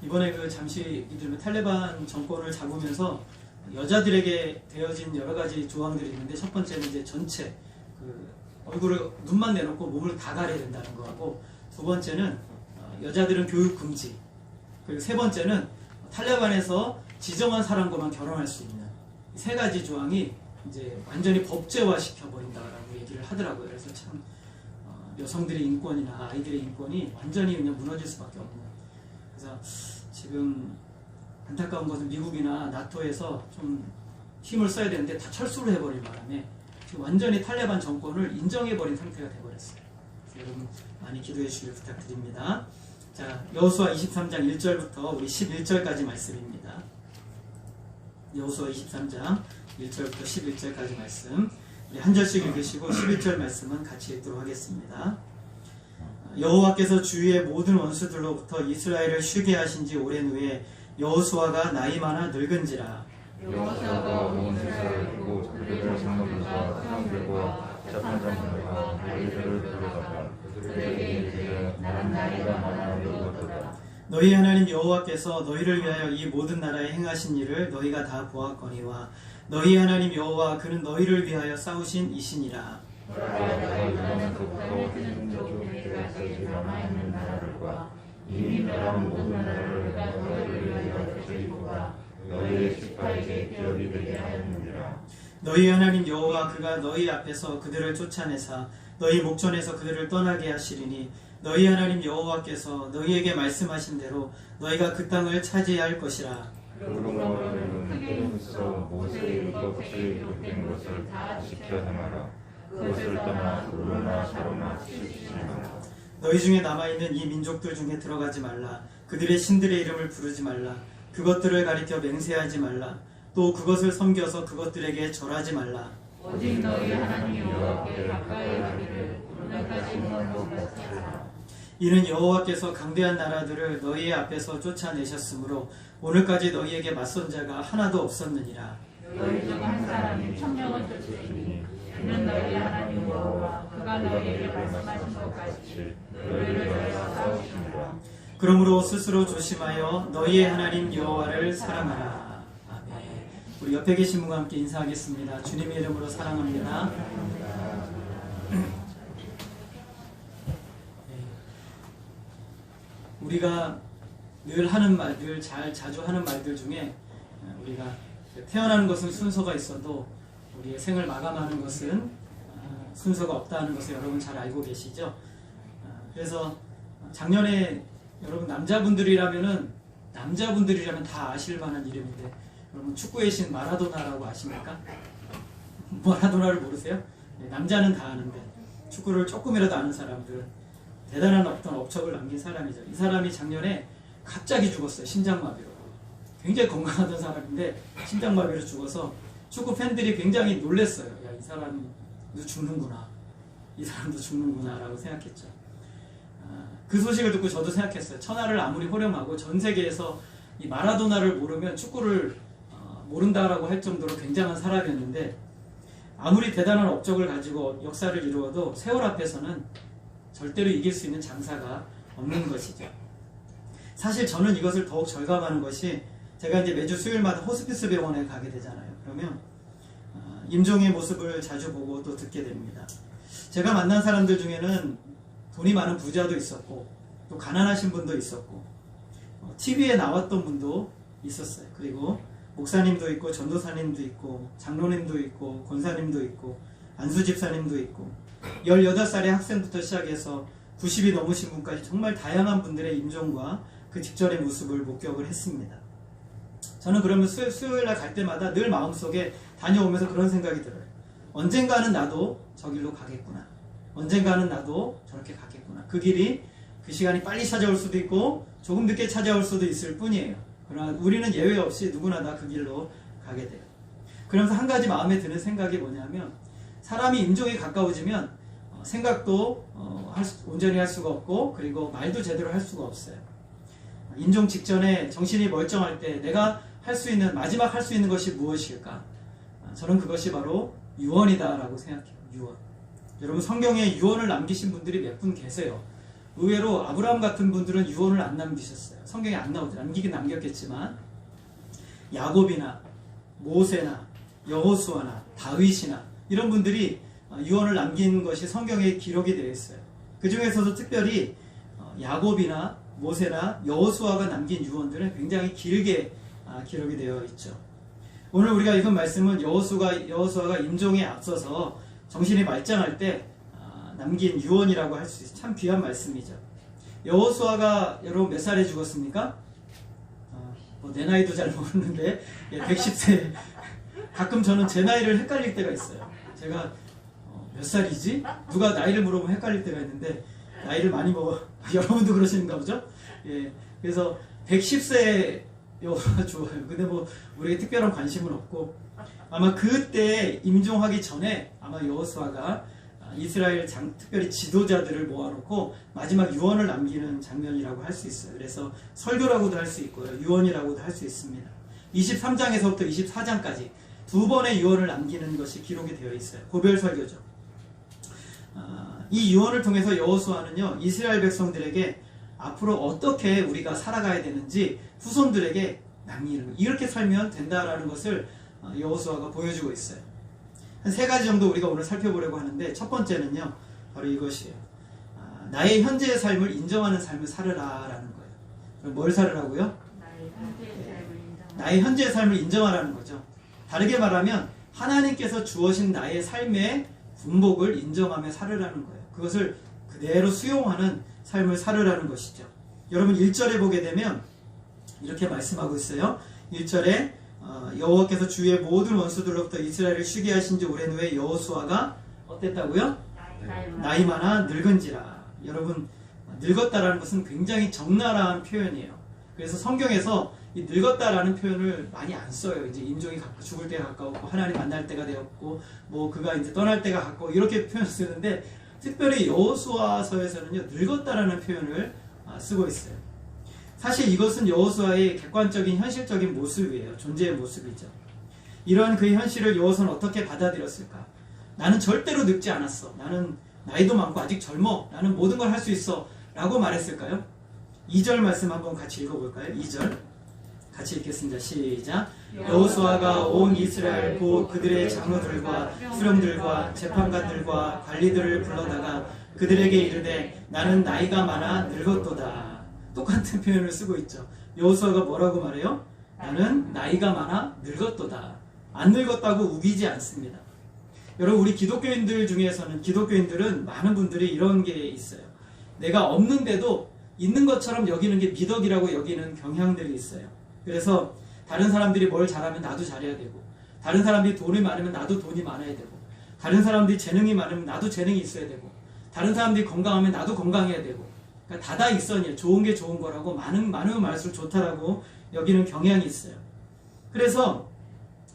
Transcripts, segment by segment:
이번에 그 잠시 이들은 탈레반 정권을 잡으면서 여자들에게 되어진 여러 가지 조항들이 있는데, 첫 번째는 이제 전체 그 얼굴을 눈만 내놓고 몸을 다 가려야 된다는 거하고, 두 번째는 여자들은 교육 금지, 그리고 세 번째는 탈레반에서 지정한 사람과만 결혼할 수 있는 이 세 가지 조항이 이제 완전히 법제화 시켜버린다라고 얘기를 하더라고요. 그래서 참 여성들의 인권이나 아이들의 인권이 완전히 그냥 무너질 수밖에 없는. 그래서 지금 안타까운 것은 미국이나 나토에서 좀 힘을 써야 되는데 다 철수를 해버린 바람에 지금 완전히 탈레반 정권을 인정해버린 상태가 돼버렸어요. 그래서 여러분 많이 기도해 주시길 부탁드립니다. 자, 여호수아 23장 1절부터 우리 11절까지 말씀입니다. 여호수아 23장 1절부터 11절까지 말씀, 우리 한 절씩 읽으시고 11절 말씀은 같이 읽도록 하겠습니다. 여호와께서 주위의 모든 원수들로부터 이스라엘을 쉬게 하신 지 오랜 후에 여호수아가 나이 많아 늙은지라. 여호수아가 온 세상을 두고 그들을 상급과 사람들과 착한 자들과 너희들을 불러다가 그들에게 이르되 나는 나이가 많아 늙었도다. 너희 하나님 여호와께서 너희를 위하여 이 모든 나라에 행하신 일을 너희가 다 보았거니와 너희 하나님 여호와 그는 너희를 위하여 싸우신 이시니라. 그로부터 민족에게까지 남아있는 나라들과 이미 나란 모든 나라를 너희를 위하여 저지르고 너희의 시파에게 기업이 되게 하였느니라. 너희 하나님 여호와 그가 너희 앞에서 그들을 쫓아내사 너희 목전에서 그들을 떠나게 하시리니 너희 하나님 여호와께서 너희에게 말씀하신 대로 너희가 그 땅을 차지할 것이라. 그러므로 크게 있어 모세의 율법을 기록된 것을 다 지켜 행하라. 그것을 떠나 불로나 사로나 실시하라. 너희 중에 남아있는 이 민족들 중에 들어가지 말라. 그들의 신들의 이름을 부르지 말라. 그것들을 가리켜 맹세하지 말라. 또 그것을 섬겨서 그것들에게 절하지 말라. 오직 너희 하나님 여호와께 가까이 하기를 오늘까지 행한 것 같으라. 이는 여호와께서 강대한 나라들을 너희의 앞에서 쫓아내셨으므로 오늘까지 너희에게 맞선 자가 하나도 없었느니라. 너희 중 한 사람이 천명을 쫓으리니 이는 너희 하나님 여호와 그가 너희에게 말씀하신 것 같이 너희를 위하여 싸우시니라. 그러므로 스스로 조심하여 너희의 하나님 여호와를 사랑하라. 아멘. 우리 옆에 계신 분과 함께 인사하겠습니다. 주님의 이름으로 사랑합니다. 우리가 늘 하는 말, 늘 자주 하는 말들 중에 우리가 태어나는 것은 순서가 있어도 우리의 생을 마감하는 것은 순서가 없다는 것을 여러분 잘 알고 계시죠? 그래서 작년에 여러분 남자분들이라면 다 아실 만한 이름인데, 여러분 축구의 신 마라도나라고 아십니까? 마라도나를 모르세요? 네, 남자는 다 아는데 축구를 조금이라도 아는 사람들은 대단한 어떤 업적을 남긴 사람이죠. 이 사람이 작년에 갑자기 죽었어요. 심장마비로. 굉장히 건강하던 사람인데 심장마비로 죽어서 축구 팬들이 굉장히 놀랐어요. 야, 이 사람도 죽는구나. 이 사람도 죽는구나 라고 생각했죠. 그 소식을 듣고 저도 생각했어요. 천하를 아무리 호령하고 전 세계에서 이 마라도나를 모르면 축구를 모른다라고 할 정도로 굉장한 사람이었는데, 아무리 대단한 업적을 가지고 역사를 이루어도 세월 앞에서는 절대로 이길 수 있는 장사가 없는 것이죠. 사실 저는 이것을 더욱 절감하는 것이, 제가 이제 매주 수요일마다 호스피스 병원에 가게 되잖아요. 그러면 임종의 모습을 자주 보고 또 듣게 됩니다. 제가 만난 사람들 중에는 돈이 많은 부자도 있었고 또 가난하신 분도 있었고 TV에 나왔던 분도 있었어요. 그리고 목사님도 있고 전도사님도 있고 장로님도 있고 권사님도 있고 안수집사님도 있고 18살의 학생부터 시작해서 90이 넘으신 분까지 정말 다양한 분들의 임종과 그 직전의 모습을 목격을 했습니다. 저는 그러면 수요일날 갈 때마다 늘 마음속에 다녀오면서 그런 생각이 들어요. 언젠가는 나도 저 길로 가겠구나. 언젠가는 나도 저렇게 가겠구나. 그 길이, 그 시간이 빨리 찾아올 수도 있고 조금 늦게 찾아올 수도 있을 뿐이에요. 그러나 우리는 예외 없이 누구나 다 그 길로 가게 돼요. 그러면서 한 가지 마음에 드는 생각이 뭐냐면, 사람이 임종이 가까워지면 생각도 온전히 할 수가 없고, 그리고 말도 제대로 할 수가 없어요. 임종 직전에 정신이 멀쩡할 때 내가 할 수 있는, 마지막 할 수 있는 것이 무엇일까? 저는 그것이 바로 유언이다 라고 생각해요. 유언. 여러분 성경에 유언을 남기신 분들이 몇 분 계세요. 의외로 아브라함 같은 분들은 유언을 안 남기셨어요. 성경에 안 나오죠. 남기긴 남겼겠지만 야곱이나 모세나 여호수아나 다윗이나 이런 분들이 유언을 남긴 것이 성경에 기록이 되어 있어요. 그 중에서도 특별히 야곱이나 모세나 여호수아가 남긴 유언들은 굉장히 길게 기록이 되어 있죠. 오늘 우리가 읽은 말씀은 여호수아가 임종에 앞서서 정신이 말짱할 때 남긴 유언이라고 할 수 있어요. 참 귀한 말씀이죠. 여호수아가 여러분 몇 살에 죽었습니까? 내 나이도 잘 모르는데 110세. 가끔 저는 제 나이를 헷갈릴 때가 있어요. 제가 몇 살이지? 누가 나이를 물어보면 헷갈릴 때가 있는데 나이를 많이 먹어. 여러분도 그러시는가 보죠? 예, 그래서 110세 여호수아가 좋아요. 근데 뭐 우리에게 특별한 관심은 없고 아마 그때 임종하기 전에 아마 여호수아가 이스라엘 특별히 지도자들을 모아놓고 마지막 유언을 남기는 장면이라고 할 수 있어요. 그래서 설교라고도 할 수 있고요. 유언이라고도 할 수 있습니다. 23장에서부터 24장까지 두 번의 유언을 남기는 것이 기록이 되어 있어요. 고별 설교죠. 이 유언을 통해서 여호수아는요, 이스라엘 백성들에게 앞으로 어떻게 우리가 살아가야 되는지 후손들에게 남기는, 이렇게 살면 된다라는 것을 여호수아가 보여주고 있어요. 한 세 가지 정도 우리가 오늘 살펴보려고 하는데, 첫 번째는요, 바로 이것이에요. 나의 현재의 삶을 인정하는 삶을 살으라라는 거예요. 그럼 뭘 살으라고요? 나의 현재의 삶을 인정하라는 거죠. 다르게 말하면 하나님께서 주어진 나의 삶의 분복을 인정하며 살으라는 거예요. 그것을 그대로 수용하는 삶을 살으라는 것이죠. 여러분 1절에 보게 되면 이렇게 말씀하고 있어요. 1절에 여호와께서 주의 모든 원수들로부터 이스라엘을 쉬게 하신 지 오랜 후에 여호수아가 어땠다고요? 나이 많아 늙은지라. 여러분 늙었다라는 것은 굉장히 적나라한 표현이에요. 그래서 성경에서 이 늙었다라는 표현을 많이 안 써요. 이제 임종이 죽을 때가 가까웠고 하나님 만날 때가 되었고 뭐 그가 이제 떠날 때가 가까워 이렇게 표현 쓰는데 특별히 여호수아서에서는요 늙었다라는 표현을 쓰고 있어요. 사실 이것은 여호수아의 객관적인 현실적인 모습이에요. 존재의 모습이죠. 이러한 그의 현실을 여호수아는 어떻게 받아들였을까? 나는 절대로 늙지 않았어. 나는 나이도 많고 아직 젊어. 나는 모든 걸 할 수 있어. 라고 말했을까요? 2절 말씀 한번 같이 읽어볼까요? 2절 같이 읽겠습니다. 시작. 여호수아가 온 이스라엘 곧 그들의 장로들과 수령들과 재판관들과 관리들을 불러다가 그들에게 이르되 나는 나이가 많아 늙었도다. 똑같은 표현을 쓰고 있죠. 여호수아가 뭐라고 말해요? 나는 나이가 많아 늙었도다. 안 늙었다고 우기지 않습니다. 여러분 우리 기독교인들은 많은 분들이 이런 게 있어요. 내가 없는데도 있는 것처럼 여기는 게 미덕이라고 여기는 경향들이 있어요. 그래서 다른 사람들이 뭘 잘하면 나도 잘해야 되고, 다른 사람들이 돈이 많으면 나도 돈이 많아야 되고, 다른 사람들이 재능이 많으면 나도 재능이 있어야 되고, 다른 사람들이 건강하면 나도 건강해야 되고, 그러니까 다다익선이에요. 좋은 게 좋은 거라고 많으면 많을수록 좋다라고 여기는 경향이 있어요. 그래서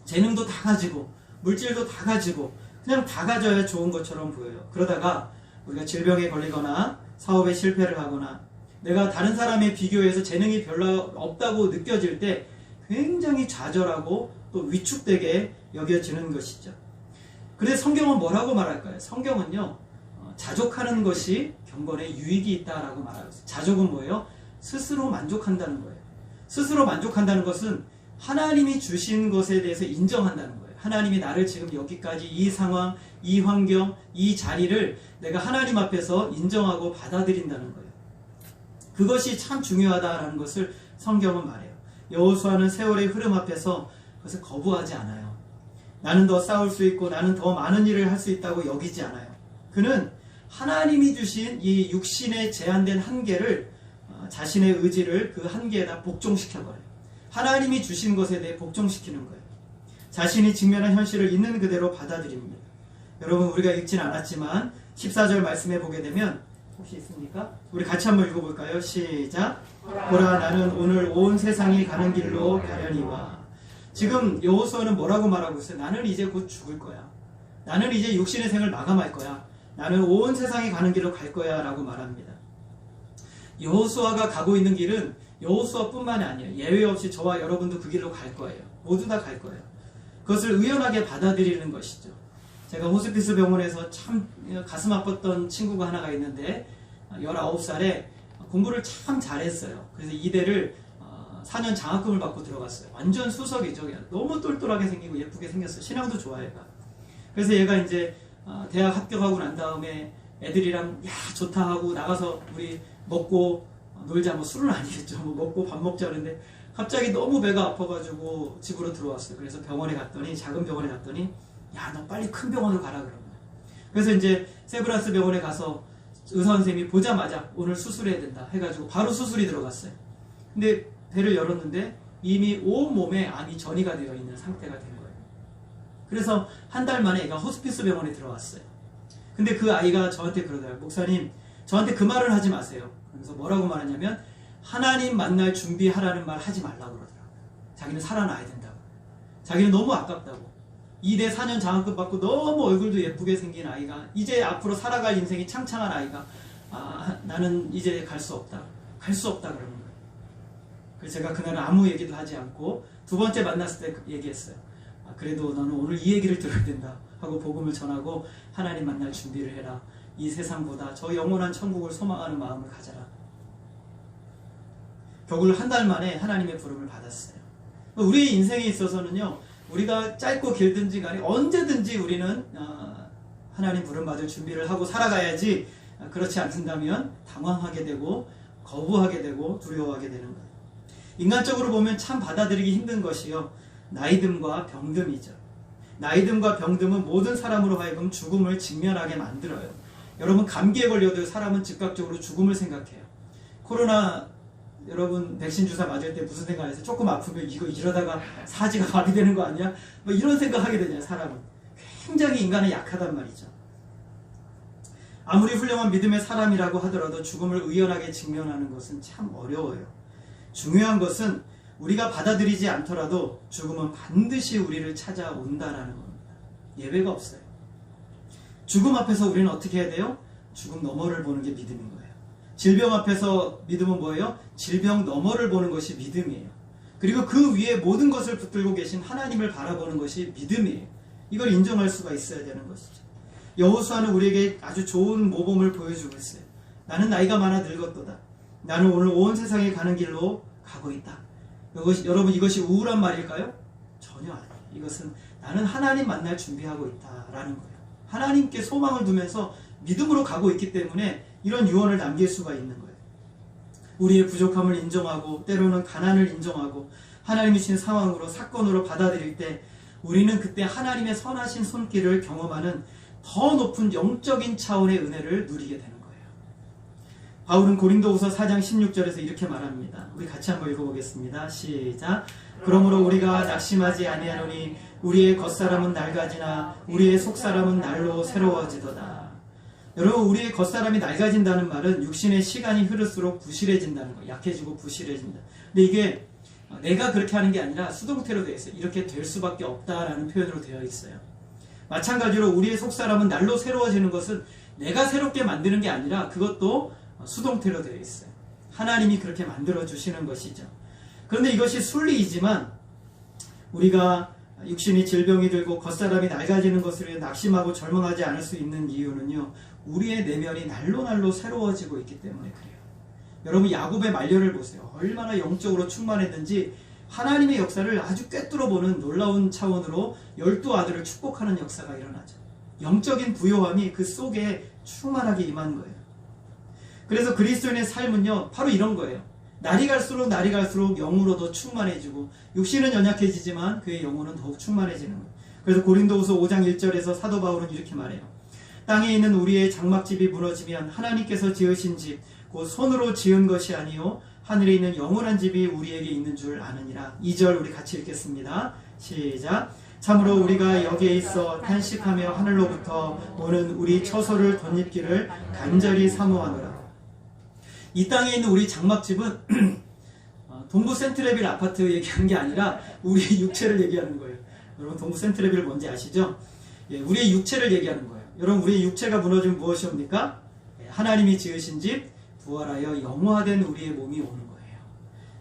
재능도 다 가지고 물질도 다 가지고 그냥 다 가져야 좋은 것처럼 보여요. 그러다가 우리가 질병에 걸리거나 사업에 실패를 하거나 내가 다른 사람에 비교해서 재능이 별로 없다고 느껴질 때 굉장히 좌절하고 또 위축되게 여겨지는 것이죠. 그런데 성경은 뭐라고 말할까요? 성경은요, 자족하는 것이 경건에 유익이 있다라고 말하고 있어요. 자족은 뭐예요? 스스로 만족한다는 거예요. 스스로 만족한다는 것은 하나님이 주신 것에 대해서 인정한다는 거예요. 하나님이 나를 지금 여기까지 이 상황, 이 환경, 이 자리를 내가 하나님 앞에서 인정하고 받아들인다는 거예요. 그것이 참 중요하다라는 것을 성경은 말해요. 여호수아는 세월의 흐름 앞에서 그것을 거부하지 않아요. 나는 더 싸울 수 있고 나는 더 많은 일을 할 수 있다고 여기지 않아요. 그는 하나님이 주신 이 육신의 제한된 한계를 자신의 의지를 그 한계에다 복종시켜버려요. 하나님이 주신 것에 대해 복종시키는 거예요. 자신이 직면한 현실을 있는 그대로 받아들입니다. 여러분 우리가 읽진 않았지만 14절 말씀해 보게 되면 혹시 있습니까? 우리 같이 한번 읽어볼까요? 시작. 보라 나는 오늘 온 세상이 가는 길로 가려니와. 지금 여호수아는 뭐라고 말하고 있어요? 나는 이제 곧 죽을 거야. 나는 이제 육신의 생을 마감할 거야. 나는 온 세상이 가는 길로 갈 거야 라고 말합니다. 여호수아가 가고 있는 길은 여호수아뿐만이 아니에요. 예외 없이 저와 여러분도 그 길로 갈 거예요. 모두 다 갈 거예요. 그것을 의연하게 받아들이는 것이죠. 제가 호스피스 병원에서 참 가슴 아팠던 친구가 하나가 있는데 19살에 공부를 참 잘했어요. 그래서 이대를 4년 장학금을 받고 들어갔어요. 완전 수석이죠. 너무 똘똘하게 생기고 예쁘게 생겼어요. 신앙도 좋아요, 얘가. 그래서 얘가 이제 대학 합격하고 난 다음에 애들이랑 야 좋다 하고 나가서 우리 먹고 놀자, 뭐 술은 아니겠죠. 뭐 먹고 밥 먹자 그러는데 갑자기 너무 배가 아파가지고 집으로 들어왔어요. 그래서 병원에 갔더니, 작은 병원에 갔더니 야 너 빨리 큰 병원으로 가라 그런 거예요. 그래서 이제 세브란스 병원에 가서 의사 선생님이 보자마자 오늘 수술해야 된다 해가지고 바로 수술이 들어갔어요. 근데 배를 열었는데 이미 온몸에 암이 전이가 되어 있는 상태가 된 거예요. 그래서 한 달 만에 애가 호스피스 병원에 들어왔어요. 근데 그 아이가 저한테 그러더라고요. 목사님, 저한테 그 말을 하지 마세요. 그래서 뭐라고 말하냐면 하나님 만날 준비하라는 말 하지 말라고 그러더라고요. 자기는 살아나야 된다고. 자기는 너무 아깝다고. 2대 4년 장학금 받고 너무 얼굴도 예쁘게 생긴 아이가, 이제 앞으로 살아갈 인생이 창창한 아이가 나는 이제 갈 수 없다. 갈 수 없다 그러는 거예요. 그래서 제가 그날은 아무 얘기도 하지 않고 두 번째 만났을 때 얘기했어요. 그래도 너는 오늘 이 얘기를 들어야 된다 하고 복음을 전하고 하나님 만날 준비를 해라. 이 세상보다 저 영원한 천국을 소망하는 마음을 가져라. 겨울 한 달 만에 하나님의 부름을 받았어요. 우리의 인생에 있어서는요, 우리가 짧고 길든지 간에 언제든지 우리는 하나님 부름 받을 준비를 하고 살아가야지, 그렇지 않는다면 당황하게 되고 거부하게 되고 두려워하게 되는 거예요. 인간적으로 보면 참 받아들이기 힘든 것이요, 나이듦과 병듦이죠. 나이듦과 병듦은 모든 사람으로 하여금 죽음을 직면하게 만들어요. 여러분, 감기에 걸려도 사람은 즉각적으로 죽음을 생각해요. 코로나 여러분 백신 주사 맞을 때 무슨 생각하세요? 조금 아프면 이거 이러다가 사지가 마비되는 거 아니야? 뭐 이런 생각하게 되잖아요. 사람은 굉장히 인간은 약하단 말이죠. 아무리 훌륭한 믿음의 사람이라고 하더라도 죽음을 의연하게 직면하는 것은 참 어려워요. 중요한 것은 우리가 받아들이지 않더라도 죽음은 반드시 우리를 찾아온다라는 겁니다. 예외가 없어요. 죽음 앞에서 우리는 어떻게 해야 돼요? 죽음 너머를 보는 게 믿음인 거예요. 질병 앞에서 믿음은 뭐예요? 질병 너머를 보는 것이 믿음이에요. 그리고 그 위에 모든 것을 붙들고 계신 하나님을 바라보는 것이 믿음이에요. 이걸 인정할 수가 있어야 되는 것이죠. 여호수아는 우리에게 아주 좋은 모범을 보여주고 있어요. 나는 나이가 많아 늙었도다. 나는 오늘 온 세상에 가는 길로 가고 있다. 여러분, 이것이 우울한 말일까요? 전혀 아니에요. 이것은 나는 하나님 만날 준비하고 있다라는 거예요. 하나님께 소망을 두면서 믿음으로 가고 있기 때문에 이런 유언을 남길 수가 있는 거예요. 우리의 부족함을 인정하고 때로는 가난을 인정하고 하나님이 주신 상황으로, 사건으로 받아들일 때 우리는 그때 하나님의 선하신 손길을 경험하는 더 높은 영적인 차원의 은혜를 누리게 되는 거예요. 바울은 고린도후서 4장 16절에서 이렇게 말합니다. 우리 같이 한번 읽어보겠습니다. 시작. 그러므로 우리가 낙심하지 아니하노니 우리의 겉사람은 낡아지나 우리의 속사람은 날로 새로워지도다. 여러분, 우리의 겉사람이 낡아진다는 말은 육신의 시간이 흐를수록 부실해진다는 거예요. 약해지고 부실해진다. 근데 이게 내가 그렇게 하는 게 아니라 수동태로 되어 있어요. 이렇게 될 수밖에 없다라는 표현으로 되어 있어요. 마찬가지로 우리의 속사람은 날로 새로워지는 것은 내가 새롭게 만드는 게 아니라 그것도 수동태로 되어 있어요. 하나님이 그렇게 만들어주시는 것이죠. 그런데 이것이 순리이지만 우리가 육신이 질병이 들고 겉사람이 낡아지는 것을 낙심하고 절망하지 않을 수 있는 이유는요, 우리의 내면이 날로 새로워지고 있기 때문에 그래요. 여러분, 야곱의 말년을 보세요. 얼마나 영적으로 충만했는지 하나님의 역사를 아주 꿰뚫어 보는 놀라운 차원으로 12아들을 축복하는 역사가 일어나죠. 영적인 부요함이 그 속에 충만하게 임한 거예요. 그래서 그리스도인의 삶은요, 바로 이런 거예요. 날이 갈수록 영으로 더 충만해지고 육신은 연약해지지만 그의 영혼은 더욱 충만해지는 거예요. 그래서 고린도후서 5장 1절에서 사도 바울은 이렇게 말해요. 땅에 있는 우리의 장막집이 무너지면 하나님께서 지으신 집, 곧 손으로 지은 것이 아니요 하늘에 있는 영원한 집이 우리에게 있는 줄 아느니라. 2절 우리 같이 읽겠습니다. 시작. 참으로 우리가 여기에 있어 탄식하며 하늘로부터 오는 우리 처소를 덧입기를 간절히 사모하노라. 이 땅에 있는 우리 장막집은 동부 센트레빌 아파트 얘기하는 게 아니라 우리의 육체를 얘기하는 거예요. 여러분, 동부 센트레빌 뭔지 아시죠? 예, 우리의 육체를 얘기하는 거예요. 여러분, 우리의 육체가 무너지면 무엇이옵니까? 예, 하나님이 지으신 집, 부활하여 영화된 우리의 몸이 오는 거예요.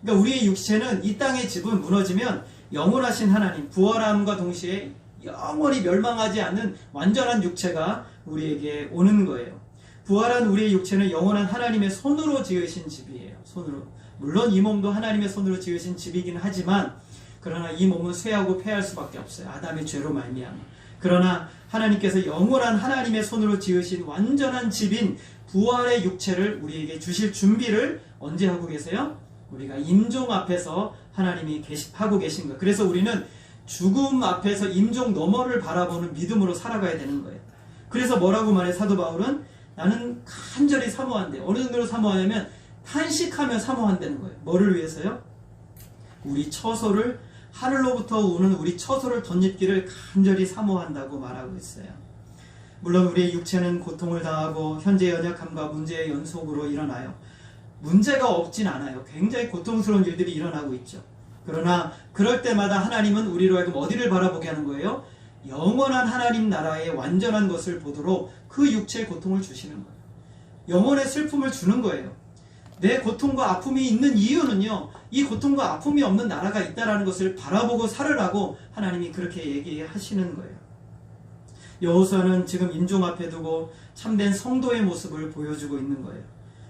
그러니까 우리의 육체는, 이 땅의 집은 무너지면 영원하신 하나님, 부활함과 동시에 영원히 멸망하지 않는 완전한 육체가 우리에게 오는 거예요. 부활한 우리의 육체는 영원한 하나님의 손으로 지으신 집이에요. 손으로. 물론 이 몸도 하나님의 손으로 지으신 집이긴 하지만 그러나 이 몸은 쇠하고 폐할 수밖에 없어요. 아담의 죄로 말미암아. 그러나 하나님께서 영원한 하나님의 손으로 지으신 완전한 집인 부활의 육체를 우리에게 주실 준비를 언제 하고 계세요? 우리가 임종 앞에서 하나님이 하고 계신 거예요. 그래서 우리는 죽음 앞에서 임종 너머를 바라보는 믿음으로 살아가야 되는 거예요. 그래서 뭐라고 말해 사도 바울은 나는 간절히 사모한대. 어느 정도로 사모하냐면 탄식하며 사모한다는 거예요. 뭐를 위해서요? 우리 처소를 하늘로부터 오는 우리 처소를 덧입기를 간절히 사모한다고 말하고 있어요. 물론 우리의 육체는 고통을 당하고 현재 연약함과 문제의 연속으로 일어나요. 문제가 없진 않아요. 굉장히 고통스러운 일들이 일어나고 있죠. 그러나 그럴 때마다 하나님은 우리로 하여금 어디를 바라보게 하는 거예요? 영원한 하나님 나라의 완전한 것을 보도록 그 육체의 고통을 주시는 거예요. 영혼의 슬픔을 주는 거예요. 내 고통과 아픔이 있는 이유는요, 이 고통과 아픔이 없는 나라가 있다는 것을 바라보고 살으라고 하나님이 그렇게 얘기하시는 거예요. 여호수아는 지금 임종 앞에 두고 참된 성도의 모습을 보여주고 있는 거예요.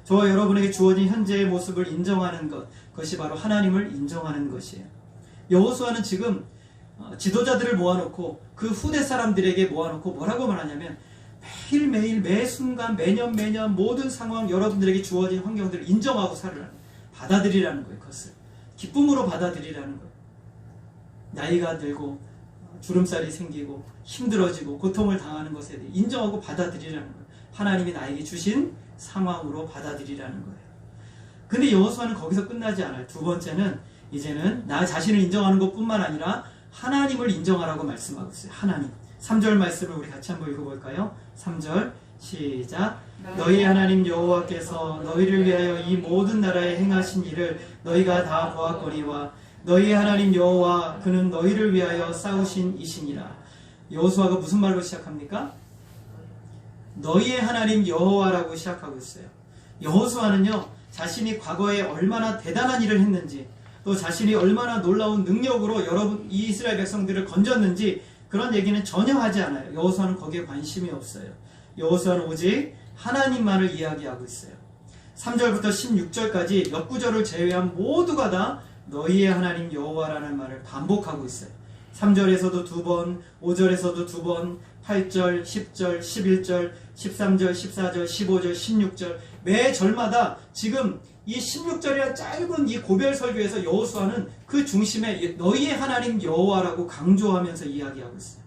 저와 여러분에게 주어진 현재의 모습을 인정하는 것, 그것이 바로 하나님을 인정하는 것이에요. 여호수아는 지금 지도자들을 모아놓고 그 후대 사람들에게 모아놓고 뭐라고 말하냐면 매일매일 매순간 매년 모든 상황 여러분들에게 주어진 환경들을 인정하고 살으라는 거예요. 받아들이라는 거예요. 그것을 기쁨으로 받아들이라는 거예요. 나이가 들고 주름살이 생기고 힘들어지고 고통을 당하는 것에 대해 인정하고 받아들이라는 거예요. 하나님이 나에게 주신 상황으로 받아들이라는 거예요. 근데 여호수아는 거기서 끝나지 않아요. 두 번째는 이제는 나 자신을 인정하는 것뿐만 아니라 하나님을 인정하라고 말씀하고 있어요. 하나님. 3절 말씀을 우리 같이 한번 읽어볼까요? 3절 시작. 너희 하나님 여호와께서 너희를 위하여 이 모든 나라에 행하신 일을 너희가 다 보았거니와 너희 하나님 여호와 그는 너희를 위하여 싸우신 이시니라. 여호수아가 무슨 말로 시작합니까? 너희의 하나님 여호와라고 시작하고 있어요. 여호수아는요, 자신이 과거에 얼마나 대단한 일을 했는지, 또 자신이 얼마나 놀라운 능력으로 여러분 이 이스라엘 백성들을 건졌는지 그런 얘기는 전혀 하지 않아요. 여호수아는 거기에 관심이 없어요. 여호수아는 오직 하나님만을 이야기하고 있어요. 3절부터 16절까지 몇 구절을 제외한 모두가 다 너희의 하나님 여호와라는 말을 반복하고 있어요. 3절에서도 2번, 5절에서도 2번, 8절, 10절, 11절, 13절, 14절, 15절, 16절 매 절마다 지금 이 16절이라는 짧은 이 고별 설교에서 여호수아는 그 중심에 너희의 하나님 여호와라고 강조하면서 이야기하고 있어요.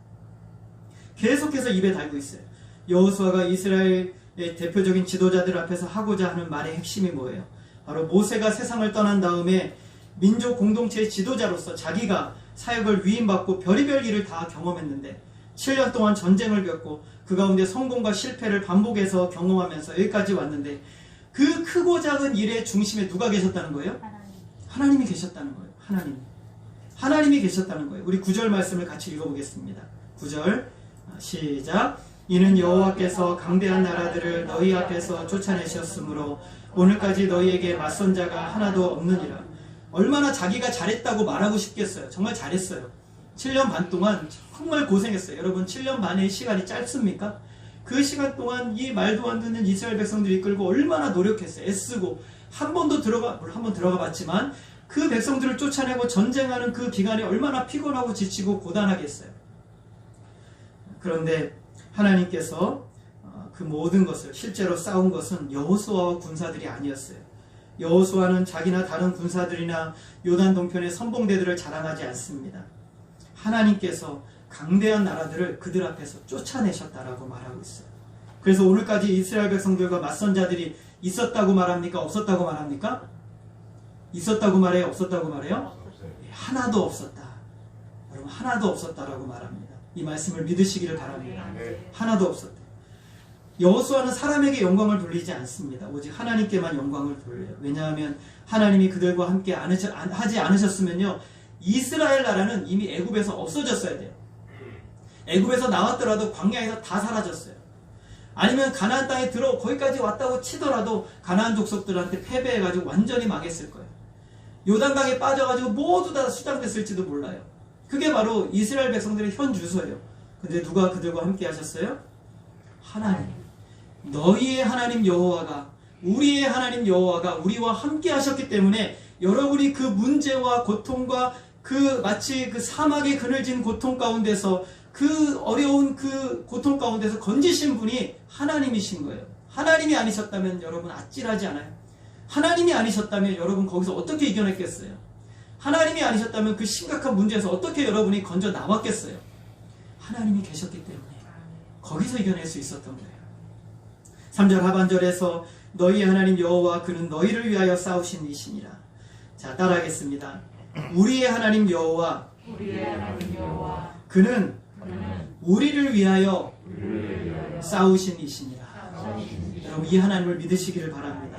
계속해서 입에 달고 있어요. 여호수아가 이스라엘의 대표적인 지도자들 앞에서 하고자 하는 말의 핵심이 뭐예요? 바로 모세가 세상을 떠난 다음에 민족 공동체의 지도자로서 자기가 사역을 위임받고 별의별 일을 다 경험했는데 7년 동안 전쟁을 겪고 그 가운데 성공과 실패를 반복해서 경험하면서 여기까지 왔는데 그 크고 작은 일의 중심에 누가 계셨다는 거예요? 하나님이 계셨다는 거예요. 하나님이 계셨다는 거예요. 우리 9절 말씀을 같이 읽어보겠습니다. 9절 시작. 이는 여호와께서 강대한 나라들을 너희 앞에서 쫓아내셨으므로 오늘까지 너희에게 맞선 자가 하나도 없느니라. 얼마나 자기가 잘했다고 말하고 싶겠어요. 정말 잘했어요. 7년 반 동안 정말 고생했어요. 여러분 7년 반의 시간이 짧습니까? 그 시간 동안 이 말도 안 듣는 이스라엘 백성들을 이끌고 얼마나 노력했어요. 애쓰고 물론 한 번 들어가 봤지만 그 백성들을 쫓아내고 전쟁하는 그 기간이 얼마나 피곤하고 지치고 고단하겠어요. 그런데 하나님께서 그 모든 것을 실제로 싸운 것은 여호수아와 군사들이 아니었어요. 여호수아는 자기나 다른 군사들이나 요단 동편의 선봉대들을 자랑하지 않습니다. 하나님께서 강대한 나라들을 그들 앞에서 쫓아내셨다라고 말하고 있어요. 그래서 오늘까지 이스라엘 백성들과 맞선 자들이 있었다고 말합니까? 없었다고 말합니까? 있었다고 말해요? 없었다고 말해요? 하나도 없었다. 여러분 하나도 없었다라고 말합니다. 이 말씀을 믿으시기를 바랍니다. 하나도 없었다. 여호수아는 사람에게 영광을 돌리지 않습니다. 오직 하나님께만 영광을 돌려요. 왜냐하면 하나님이 그들과 함께 하지 않으셨으면요, 이스라엘 나라는 이미 애굽에서 없어졌어야 돼요. 애굽에서 나왔더라도 광야에서 다 사라졌어요. 아니면 가나안 땅에 거기까지 왔다고 치더라도 가나안 족속들한테 패배해가지고 완전히 망했을 거예요. 요단강에 빠져가지고 모두 다 수장됐을지도 몰라요. 그게 바로 이스라엘 백성들의 현 주소예요. 근데 누가 그들과 함께 하셨어요? 하나님. 너희의 하나님 여호와가, 우리의 하나님 여호와가 우리와 함께 하셨기 때문에 여러분이 그 문제와 고통과 그 마치 그 사막에 그늘진 고통 가운데서, 그 어려운 그 고통 가운데서 건지신 분이 하나님이신 거예요. 하나님이 아니셨다면 여러분 아찔하지 않아요? 하나님이 아니셨다면 여러분 거기서 어떻게 이겨냈겠어요? 하나님이 아니셨다면 그 심각한 문제에서 어떻게 여러분이 건져 나왔겠어요? 하나님이 계셨기 때문에 거기서 이겨낼 수 있었던 거예요. 3절 하반절에서 너희의 하나님 여호와 그는 너희를 위하여 싸우신 이시니라. 자, 따라하겠습니다. 우리의 하나님 여호와 그는 우리를 위하여 싸우신 이시니라. 여러분 이 하나님을 믿으시기를 바랍니다.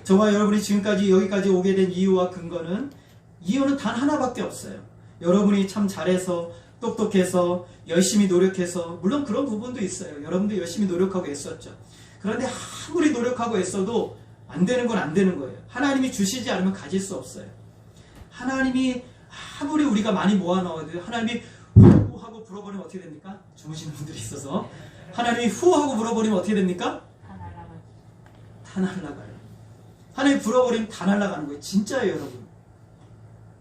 저와 여러분이 지금까지 여기까지 오게 된 이유는 단 하나밖에 없어요. 여러분이 참 잘해서, 똑똑해서, 열심히 노력해서, 물론 그런 부분도 있어요. 여러분도 열심히 노력하고 애썼죠. 그런데 아무리 노력하고 애써도 안 되는 건 안 되는 거예요. 하나님이 주시지 않으면 가질 수 없어요. 하나님이 아무리 우리가 많이 모아놓아도 하나님이 후 하고 불어버리면 어떻게 됩니까? 주무시는 분들이 있어서 하나님이 후 하고 불어버리면 어떻게 됩니까? 다 날아가요. 하나님이 불어버리면 다 날아가는 거예요. 진짜예요, 여러분.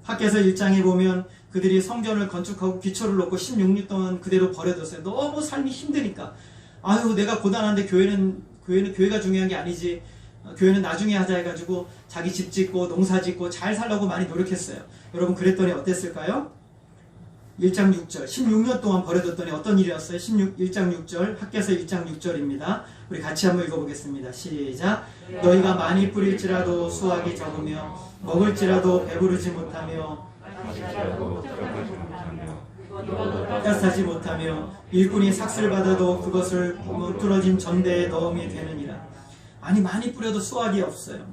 학개서 1장에 보면 그들이 성전을 건축하고 기초를 놓고 16년 동안 그대로 버려뒀어요. 너무 삶이 힘드니까. 아유, 내가 고단한데 교회가 중요한 게 아니지. 교회는 나중에 하자 해가지고 자기 집 짓고 농사 짓고 잘 살려고 많이 노력했어요. 여러분 그랬더니 어땠을까요? 1장 6절 16년 동안 버려뒀더니 어떤 일이었어요? 1장 6절 학개서 1장 6절입니다. 우리 같이 한번 읽어보겠습니다. 시작. 너희가 많이 뿌릴지라도 수확이 적으며 먹을지라도 배부르지 못하며 따뜻하지 못하며 일꾼이 삭슬 받아도 그것을 뚫어진 전대에 넣음이 되느니라. 아니 많이 뿌려도 수확이 없어요.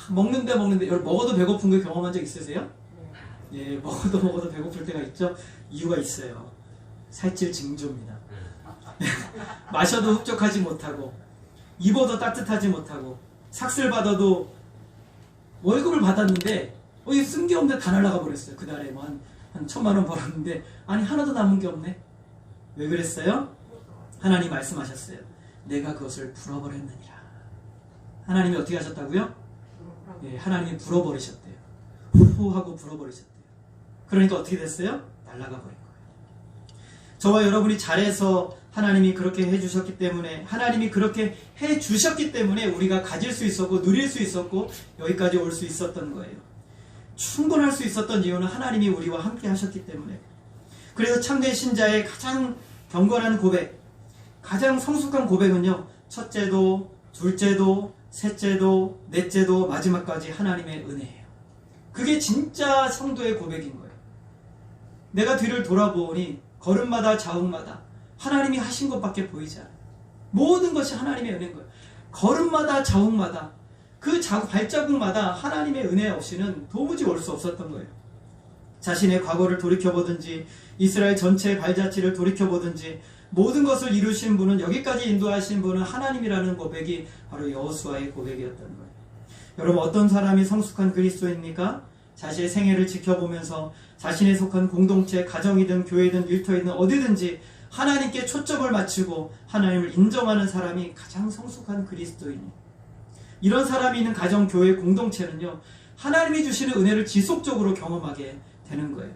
먹는데 여러분 먹어도 배고픈 거 경험한 적 있으세요? 예, 먹어도 배고플 때가 있죠. 이유가 있어요. 살찔 징조입니다. 마셔도 흡족하지 못하고 입어도 따뜻하지 못하고 삭슬 받아도 월급을 받았는데 쓴 게 없는데 다 날아가 버렸어요. 그달에 한 1,000만 원 벌었는데 아니 하나도 남은 게 없네. 왜 그랬어요? 하나님 말씀하셨어요. 내가 그것을 불어버렸느니라. 하나님이 어떻게 하셨다고요? 예, 하나님이 불어버리셨대요. 후하고 불어버리셨대요. 그러니까 어떻게 됐어요? 날아가 버린 거예요. 저와 여러분이 잘해서 하나님이 그렇게 해주셨기 때문에, 하나님이 그렇게 해주셨기 때문에 우리가 가질 수 있었고 누릴 수 있었고 여기까지 올 수 있었던 거예요. 충분할 수 있었던 이유는 하나님이 우리와 함께 하셨기 때문에. 그래서 참된 신자의 가장 경건한 고백, 가장 성숙한 고백은요, 첫째도 둘째도 셋째도 넷째도 마지막까지 하나님의 은혜예요. 그게 진짜 성도의 고백인 거예요. 내가 뒤를 돌아보니 걸음마다 자욱마다 하나님이 하신 것밖에 보이지 않아요. 모든 것이 하나님의 은혜인 거예요. 걸음마다 자욱마다 그 발자국마다 하나님의 은혜 없이는 도무지 올 수 없었던 거예요. 자신의 과거를 돌이켜보든지 이스라엘 전체의 발자취를 돌이켜보든지 모든 것을 이루신 분은, 여기까지 인도하신 분은 하나님이라는 고백이 바로 여호수아의 고백이었던 거예요. 여러분 어떤 사람이 성숙한 그리스도입니까? 자신의 생애를 지켜보면서 자신에 속한 공동체, 가정이든 교회든 일터이든 어디든지 하나님께 초점을 맞추고 하나님을 인정하는 사람이 가장 성숙한 그리스도인이에요. 이런 사람이 있는 가정, 교회, 공동체는요, 하나님이 주시는 은혜를 지속적으로 경험하게 되는 거예요.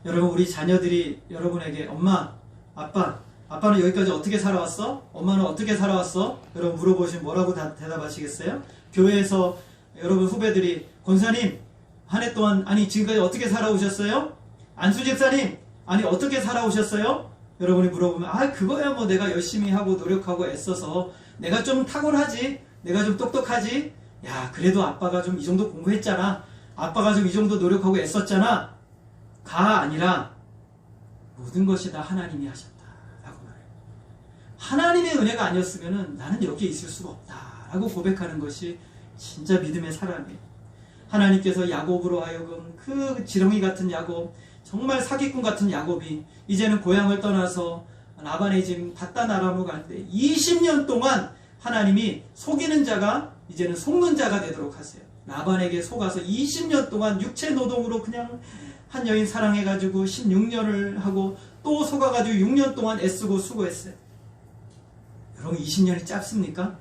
여러분 우리 자녀들이 여러분에게 엄마, 아빠는 여기까지 어떻게 살아왔어? 엄마는 어떻게 살아왔어? 여러분 물어보시면 뭐라고 대답하시겠어요? 교회에서 여러분 후배들이 권사님 한 해 동안 지금까지 어떻게 살아오셨어요? 안수 집사님 어떻게 살아오셨어요? 여러분이 물어보면 그거야 뭐 내가 열심히 하고 노력하고 애써서 내가 좀 탁월하지, 내가 좀 똑똑하지, 야 그래도 아빠가 좀 이 정도 공부했잖아, 아빠가 좀 이 정도 노력하고 애썼잖아 가 아니라 모든 것이 다 하나님이 하셨다라고 말해요. 하나님의 은혜가 아니었으면 나는 여기에 있을 수가 없다라고 고백하는 것이 진짜 믿음의 사람이에요. 하나님께서 야곱으로 하여금 그 지렁이 같은 야곱, 정말 사기꾼 같은 야곱이 이제는 고향을 떠나서 라반의 집 밧단 아람으로 가는데 20년 동안 하나님이 속이는 자가 이제는 속는 자가 되도록 하세요. 라반에게 속아서 20년 동안 육체 노동으로 그냥 한 여인 사랑해가지고 16년을 하고 또 속아가지고 6년 동안 애쓰고 수고했어요. 여러분 20년이 짧습니까?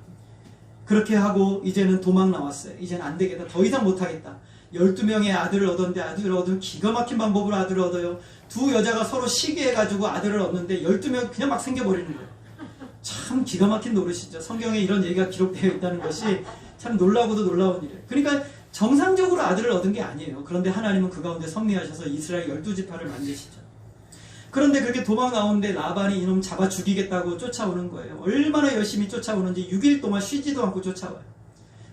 그렇게 하고 이제는 도망 나왔어요. 이제는 안 되겠다. 더 이상 못하겠다. 12명의 아들을 얻었는데 아들을 얻으면 기가 막힌 방법으로 아들을 얻어요. 두 여자가 서로 시기해가지고 아들을 얻는데 12명 그냥 막 생겨버리는 거예요. 참 기가 막힌 노릇이죠. 성경에 이런 얘기가 기록되어 있다는 것이 참 놀라고도 놀라운 일이에요. 그러니까 정상적으로 아들을 얻은 게 아니에요. 그런데 하나님은 그 가운데 섭리하셔서 이스라엘 12지파를 만드시죠. 그런데 그렇게 도망 나오는데 라반이 이놈 잡아 죽이겠다고 쫓아오는 거예요. 얼마나 열심히 쫓아오는지 6일 동안 쉬지도 않고 쫓아와요.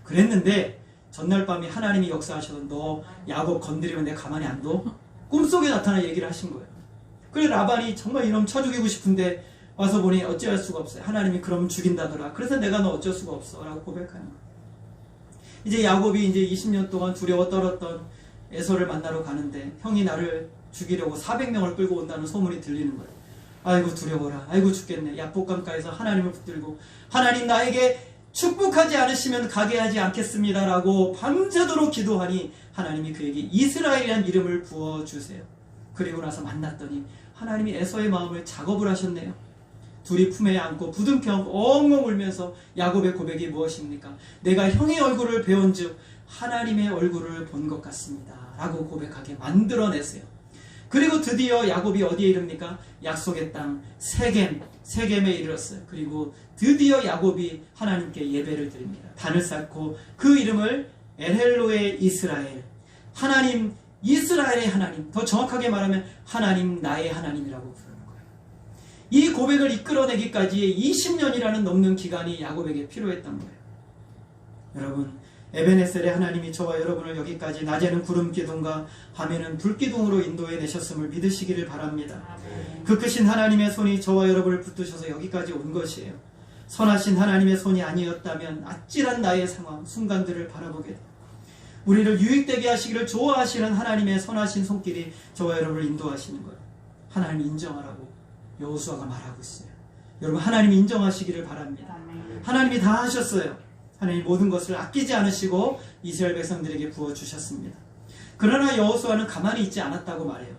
그랬는데 전날 밤에 하나님이 역사하셔서 너 야곱 건드리면 내가 가만히 안 둬? 꿈속에 나타나 얘기를 하신 거예요. 그래 라반이 정말 이놈 쳐 죽이고 싶은데 와서 보니 어찌할 수가 없어요. 하나님이 그럼 죽인다더라. 그래서 내가 너 어쩔 수가 없어 라고 고백하는 거예요. 이제 야곱이 이제 20년 동안 두려워 떨었던 에서를 만나러 가는데 형이 나를 죽이려고 400명을 끌고 온다는 소문이 들리는 거예요. 아이고 두려워라. 아이고 죽겠네. 야복강가에서 하나님을 붙들고 하나님 나에게 축복하지 않으시면 가게 하지 않겠습니다 라고 밤새도록 기도하니 하나님이 그에게 이스라엘이라는 이름을 부어주세요. 그리고 나서 만났더니 하나님이 에서의 마음을 작업을 하셨네요. 둘이 품에 안고 부둥켜 엉엉 울면서 야곱의 고백이 무엇입니까? 내가 형의 얼굴을 배운 즉 하나님의 얼굴을 본 것 같습니다 라고 고백하게 만들어냈어요. 그리고 드디어 야곱이 어디에 이릅니까? 약속의 땅 세겜에 이르렀어요. 그리고 드디어 야곱이 하나님께 예배를 드립니다. 단을 쌓고 그 이름을 엘헬로의 이스라엘, 하나님 이스라엘의 하나님, 더 정확하게 말하면 하나님 나의 하나님이라고 부르는 거예요. 이 고백을 이끌어내기까지 20년이라는 넘는 기간이 야곱에게 필요했던 거예요. 여러분 에베네셀의 하나님이 저와 여러분을 여기까지 낮에는 구름 기둥과 밤에는 불 기둥으로 인도해 내셨음을 믿으시기를 바랍니다. 그 크신 하나님의 손이 저와 여러분을 붙드셔서 여기까지 온 것이에요. 선하신 하나님의 손이 아니었다면 아찔한 나의 상황, 순간들을 바라보게 돼요. 우리를 유익되게 하시기를 좋아하시는 하나님의 선하신 손길이 저와 여러분을 인도하시는 거예요. 하나님 인정하라고 여호수아가 말하고 있어요. 여러분 하나님이 인정하시기를 바랍니다. 하나님이 다 하셨어요. 하나님 모든 것을 아끼지 않으시고 이스라엘 백성들에게 부어주셨습니다. 그러나 여호수아는 가만히 있지 않았다고 말해요.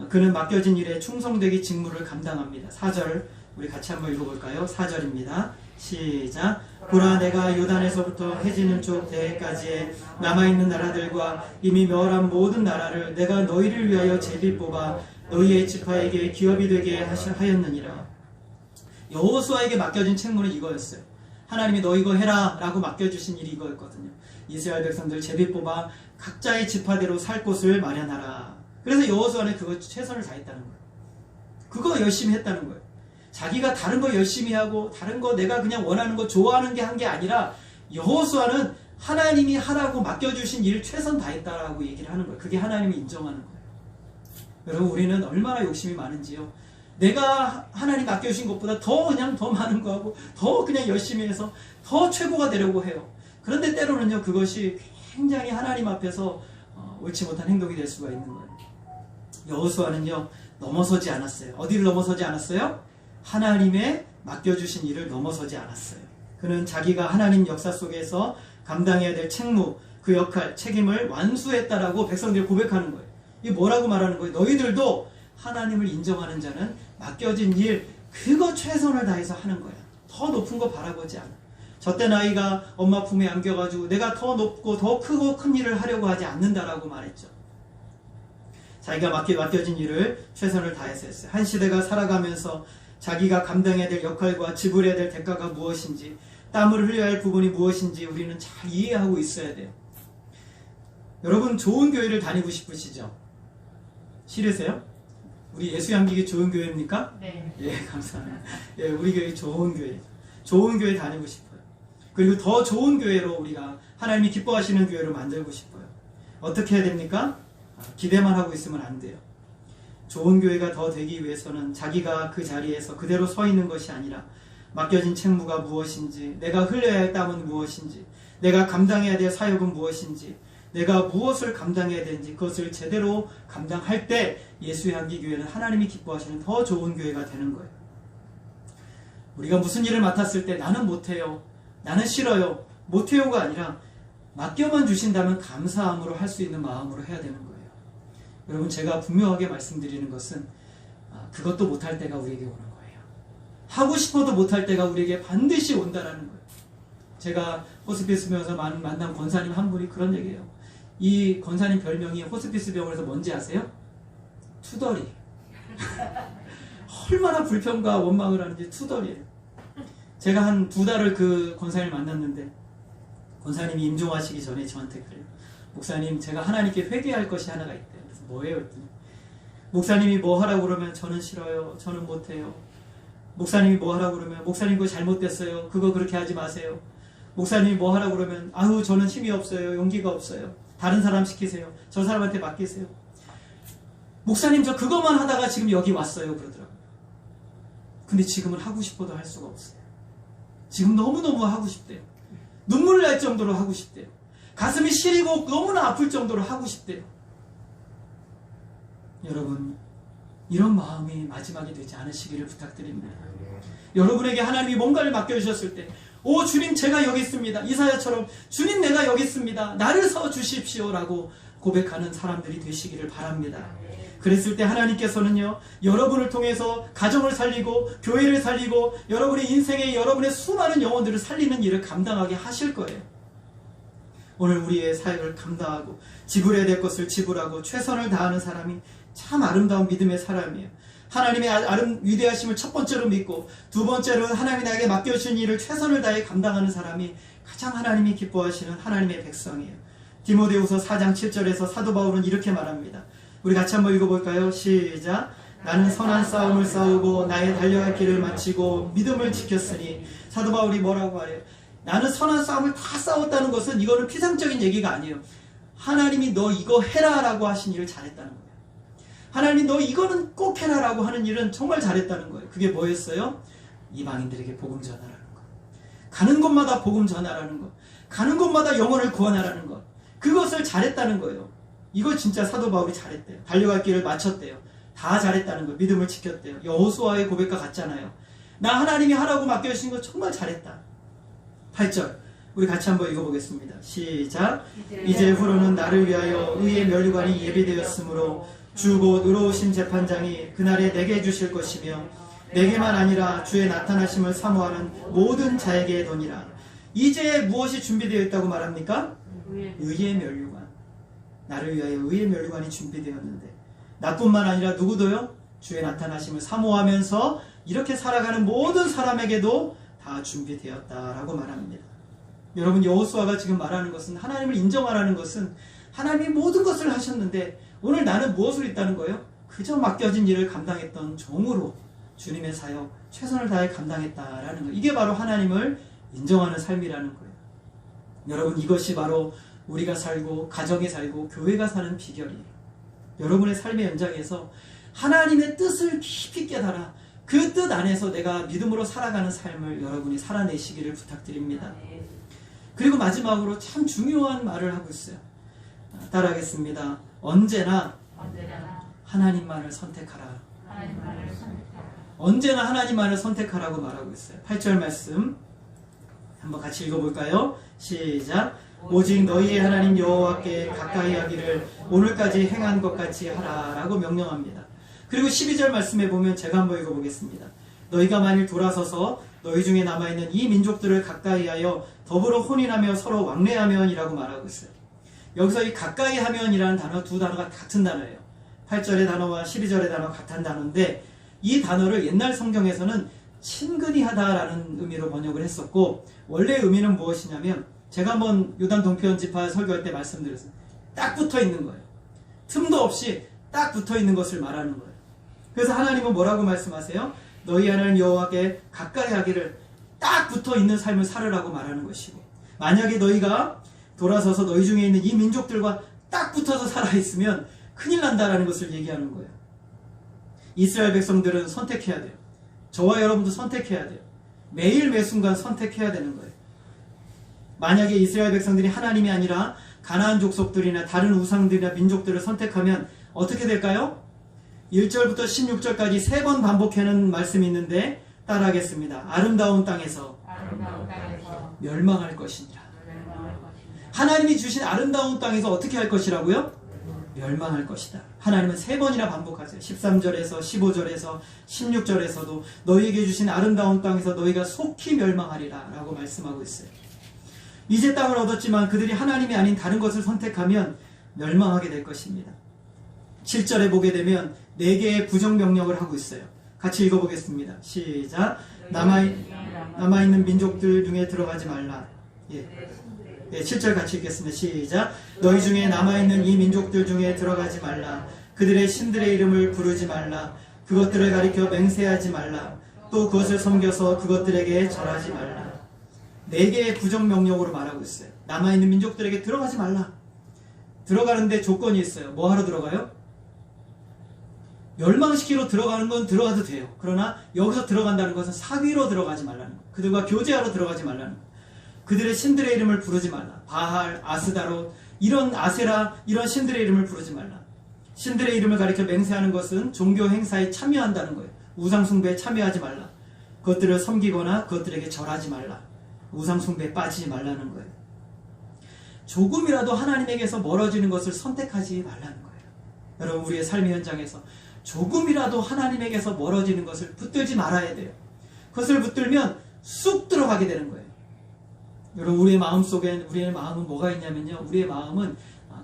그는 맡겨진 일에 충성되기 직무를 감당합니다. 4절 우리 같이 한번 읽어볼까요? 4절입니다. 시작. 보라 내가 요단에서부터 해지는 쪽 대해까지의 남아있는 나라들과 이미 멸한 모든 나라를 내가 너희를 위하여 제비 뽑아 너희의 지파에게 기업이 되게 하였느니라. 여호수아에게 맡겨진 책무는 이거였어요. 하나님이 너 이거 해라 라고 맡겨주신 일이 이거였거든요. 이스라엘 백성들 제비 뽑아 각자의 지파대로 살 곳을 마련하라. 그래서 여호수아는 그거 최선을 다했다는 거예요. 그거 열심히 했다는 거예요. 자기가 다른 거 열심히 하고 다른 거 내가 그냥 원하는 거 좋아하는 게 한 게 아니라 여호수아는 하나님이 하라고 맡겨주신 일을 최선 다했다라고 얘기를 하는 거예요. 그게 하나님이 인정하는 거예요. 여러분 우리는 얼마나 욕심이 많은지요. 내가 하나님 맡겨주신 것보다 더 그냥 더 많은 거 하고 더 그냥 열심히 해서 더 최고가 되려고 해요. 그런데 때로는요 그것이 굉장히 하나님 앞에서 옳지 못한 행동이 될 수가 있는 거예요. 여호수아는요 넘어서지 않았어요. 어디를 넘어서지 않았어요? 하나님의 맡겨주신 일을 넘어서지 않았어요. 그는 자기가 하나님 역사 속에서 감당해야 될 책무, 그 역할, 책임을 완수했다라고 백성들이 고백하는 거예요. 이게 뭐라고 말하는 거예요? 너희들도 하나님을 인정하는 자는 맡겨진 일 그거 최선을 다해서 하는 거야. 더 높은 거 바라보지 않아. 저때 나이가 엄마 품에 안겨가지고 내가 더 높고 더 크고 큰 일을 하려고 하지 않는다라고 말했죠. 자기가 맡겨진 일을 최선을 다해서 했어요. 한 시대가 살아가면서 자기가 감당해야 될 역할과 지불해야 될 대가가 무엇인지 땀을 흘려야 할 부분이 무엇인지 우리는 잘 이해하고 있어야 돼요. 여러분 좋은 교회를 다니고 싶으시죠? 싫으세요? 우리 예수양기기 좋은 교회입니까? 네. 예, 감사합니다. 예, 우리 교회 좋은 교회. 좋은 교회 다니고 싶어요. 그리고 더 좋은 교회로 우리가 하나님이 기뻐하시는 교회로 만들고 싶어요. 어떻게 해야 됩니까? 기대만 하고 있으면 안 돼요. 좋은 교회가 더 되기 위해서는 자기가 그 자리에서 그대로 서 있는 것이 아니라 맡겨진 책무가 무엇인지, 내가 흘려야 할 땀은 무엇인지, 내가 감당해야 될 사역은 무엇인지, 내가 무엇을 감당해야 되는지 그것을 제대로 감당할 때 예수의 한기교회는 하나님이 기뻐하시는 더 좋은 교회가 되는 거예요. 우리가 무슨 일을 맡았을 때 나는 못해요, 나는 싫어요, 못해요가 아니라 맡겨만 주신다면 감사함으로 할 수 있는 마음으로 해야 되는 거예요. 여러분 제가 분명하게 말씀드리는 것은 그것도 못할 때가 우리에게 오는 거예요. 하고 싶어도 못할 때가 우리에게 반드시 온다라는 거예요. 제가 호스피스 병원에서 만난 권사님 한 분이 그런 얘기예요. 이 권사님 별명이 호스피스 병원에서 뭔지 아세요? 투덜이. 얼마나 불평과 원망을 하는지 투덜이에요. 제가 한 2달을 그 권사님을 만났는데 권사님이 임종하시기 전에 저한테 그래요. 목사님, 제가 하나님께 회개할 것이 하나가 있대요. 그래서 뭐예요? 했더니 목사님이 뭐 하라고 그러면 저는 싫어요. 저는 못해요. 목사님이 뭐 하라고 그러면 목사님 그거 잘못됐어요. 그거 그렇게 하지 마세요. 목사님이 뭐 하라고 그러면 아유 저는 힘이 없어요. 용기가 없어요. 다른 사람 시키세요. 저 사람한테 맡기세요. 목사님 저 그것만 하다가 지금 여기 왔어요. 그러더라고요. 근데 지금은 하고 싶어도 할 수가 없어요. 지금 너무너무 하고 싶대요. 눈물 날 정도로 하고 싶대요. 가슴이 시리고 너무나 아플 정도로 하고 싶대요. 여러분, 이런 마음이 마지막이 되지 않으시기를 부탁드립니다. 여러분에게 하나님이 뭔가를 맡겨주셨을 때, 오 주님 제가 여기 있습니다. 이사야처럼 주님 내가 여기 있습니다. 나를 서주십시오 라고 고백하는 사람들이 되시기를 바랍니다. 그랬을 때 하나님께서는요, 여러분을 통해서 가정을 살리고 교회를 살리고 여러분의 인생에 여러분의 수많은 영혼들을 살리는 일을 감당하게 하실 거예요. 오늘 우리의 사역을 감당하고 지불해야 될 것을 지불하고 최선을 다하는 사람이 참 아름다운 믿음의 사람이에요. 하나님의 위대하심을 첫 번째로 믿고 두 번째로 하나님이 나에게 맡겨주신 일을 최선을 다해 감당하는 사람이 가장 하나님이 기뻐하시는 하나님의 백성이에요. 디모데후서 4장 7절에서 사도 바울은 이렇게 말합니다. 우리 같이 한번 읽어볼까요? 시작. 나는 선한 싸움을 싸우고 나의 달려갈 길을 마치고 믿음을 지켰으니. 사도 바울이 뭐라고 하래요? 나는 선한 싸움을 다 싸웠다는 것은 이거는 피상적인 얘기가 아니에요. 하나님이 너 이거 해라 라고 하신 일을 잘했다는 거예요. 하나님이 너 이거는 꼭 해라 라고 하는 일은 정말 잘했다는 거예요. 그게 뭐였어요? 이방인들에게 복음 전하라는 것. 가는 곳마다 복음 전하라는 것. 가는 곳마다 영혼을 구원하라는 것. 그것을 잘했다는 거예요. 이걸 진짜 사도 바울이 잘했대요. 달려갈 길을 마쳤대요. 다 잘했다는 거. 믿음을 지켰대요. 여호수아의 고백과 같잖아요. 나 하나님이 하라고 맡겨주신 거 정말 잘했다. 8절 우리 같이 한번 읽어보겠습니다. 시작. 이제 후로는 나를 위하여 의의 면류관이 예비되었으므로 주 곧 의로우신 재판장이 그날에 내게 주실 것이며 내게만 아니라 주의 나타나심을 사모하는 모든 자에게 도니라. 이제 무엇이 준비되어 있다고 말합니까? 의의 면류관. 나를 위하여 의의 면류관이 준비되었는데 나뿐만 아니라 누구도요? 주의 나타나심을 사모하면서 이렇게 살아가는 모든 사람에게도 다 준비되었다라고 말합니다. 여러분, 여호수아가 지금 말하는 것은, 하나님을 인정하라는 것은 하나님이 모든 것을 하셨는데 오늘 나는 무엇을 있다는 거예요? 그저 맡겨진 일을 감당했던 종으로 주님의 사역 최선을 다해 감당했다라는 거. 이게 바로 하나님을 인정하는 삶이라는 거예요. 여러분, 이것이 바로 우리가 살고 가정에 살고 교회가 사는 비결이에요. 여러분의 삶의 연장에서 하나님의 뜻을 깊이 깨달아 그 뜻 안에서 내가 믿음으로 살아가는 삶을 여러분이 살아내시기를 부탁드립니다. 그리고 마지막으로 참 중요한 말을 하고 있어요. 따라하겠습니다. 언제나 하나님만을 선택하라. 언제나 하나님만을 선택하라고 말하고 있어요. 8절 말씀 한번 같이 읽어볼까요? 시작. 오직 너희의 하나님 여호와께 가까이 하기를 오늘까지 행한 것 같이 하라 라고 명령합니다. 그리고 12절 말씀에 보면 제가 한번 읽어보겠습니다. 너희가 만일 돌아서서 너희 중에 남아있는 이 민족들을 가까이 하여 더불어 혼인하며 서로 왕래하면 이라고 말하고 있어요. 여기서 이 가까이 하면 이라는 단어, 두 단어가 같은 단어예요. 8절의 단어와 12절의 단어가 같은 단어인데 이 단어를 옛날 성경에서는 친근히 하다라는 의미로 번역을 했었고, 원래 의미는 무엇이냐면 제가 한번 요단 동편 지파 설교할 때 말씀드렸어요. 딱 붙어 있는 거예요. 틈도 없이 딱 붙어 있는 것을 말하는 거예요. 그래서 하나님은 뭐라고 말씀하세요? 너희 하나님 여호와께 가까이 하기를 딱 붙어 있는 삶을 살으라고 말하는 것이고, 만약에 너희가 돌아서서 너희 중에 있는 이 민족들과 딱 붙어서 살아있으면 큰일 난다라는 것을 얘기하는 거예요. 이스라엘 백성들은 선택해야 돼요. 저와 여러분도 선택해야 돼요. 매일 매순간 선택해야 되는 거예요. 만약에 이스라엘 백성들이 하나님이 아니라 가나안 족속들이나 다른 우상들이나 민족들을 선택하면 어떻게 될까요? 1절부터 16절까지 3번 반복하는 말씀이 있는데 따라하겠습니다. 아름다운 땅에서 멸망할 것이니라. 하나님이 주신 아름다운 땅에서 어떻게 할 것이라고요? 멸망할 것이다. 하나님은 3번이나 반복하세요. 13절에서 15절에서 16절에서도 너희에게 주신 아름다운 땅에서 너희가 속히 멸망하리라 라고 말씀하고 있어요. 이제 땅을 얻었지만 그들이 하나님이 아닌 다른 것을 선택하면 멸망하게 될 것입니다. 7절에 보게 되면 4개의 부정명령을 하고 있어요. 같이 읽어보겠습니다. 시작. 남아있는 민족들 중에 들어가지 말라. 7절 같이 읽겠습니다. 시작. 너희 중에 남아있는 이 민족들 중에 들어가지 말라. 그들의 신들의 이름을 부르지 말라. 그것들을 가리켜 맹세하지 말라. 또 그것을 섬겨서 그것들에게 절하지 말라. 4개의 부정명령으로 말하고 있어요. 남아있는 민족들에게 들어가지 말라. 들어가는데 조건이 있어요. 뭐 하러 들어가요? 멸망시키러 들어가는 건 들어가도 돼요. 그러나 여기서 들어간다는 것은 사귀로 들어가지 말라는 거. 그들과 교제하러 들어가지 말라는 거. 그들의 신들의 이름을 부르지 말라. 바할, 아스다롯, 이런 아세라, 이런 신들의 이름을 부르지 말라. 신들의 이름을 가리켜 맹세하는 것은 종교 행사에 참여한다는 거예요. 우상숭배에 참여하지 말라. 그것들을 섬기거나 그것들에게 절하지 말라. 우상숭배에 빠지지 말라는 거예요. 조금이라도 하나님에게서 멀어지는 것을 선택하지 말라는 거예요. 여러분, 우리의 삶의 현장에서 조금이라도 하나님에게서 멀어지는 것을 붙들지 말아야 돼요. 그것을 붙들면 쑥 들어가게 되는 거예요. 여러분, 우리의 마음속엔, 우리의 마음은 뭐가 있냐면요, 우리의 마음은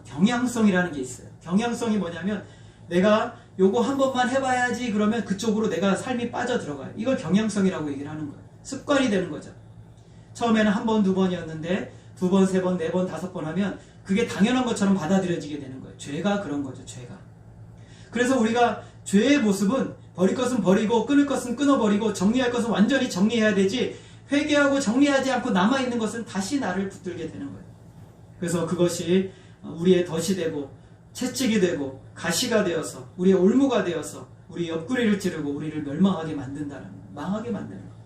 경향성이라는 게 있어요. 경향성이 뭐냐면 내가 요거 한 번만 해봐야지 그러면 그쪽으로 내가 삶이 빠져들어가요. 이걸 경향성이라고 얘기를 하는 거예요. 습관이 되는 거죠. 처음에는 1번, 2번이었는데 2번, 3번, 4번, 5번 하면 그게 당연한 것처럼 받아들여지게 되는 거예요. 죄가 그런 거죠. 죄가. 그래서 우리가 죄의 모습은 버릴 것은 버리고 끊을 것은 끊어버리고 정리할 것은 완전히 정리해야 되지, 회개하고 정리하지 않고 남아있는 것은 다시 나를 붙들게 되는 거예요. 그래서 그것이 우리의 덫이 되고 채찍이 되고 가시가 되어서 우리의 올무가 되어서 우리 옆구리를 찌르고 우리를 멸망하게 만든다는 거예요. 망하게 만드는 거예요.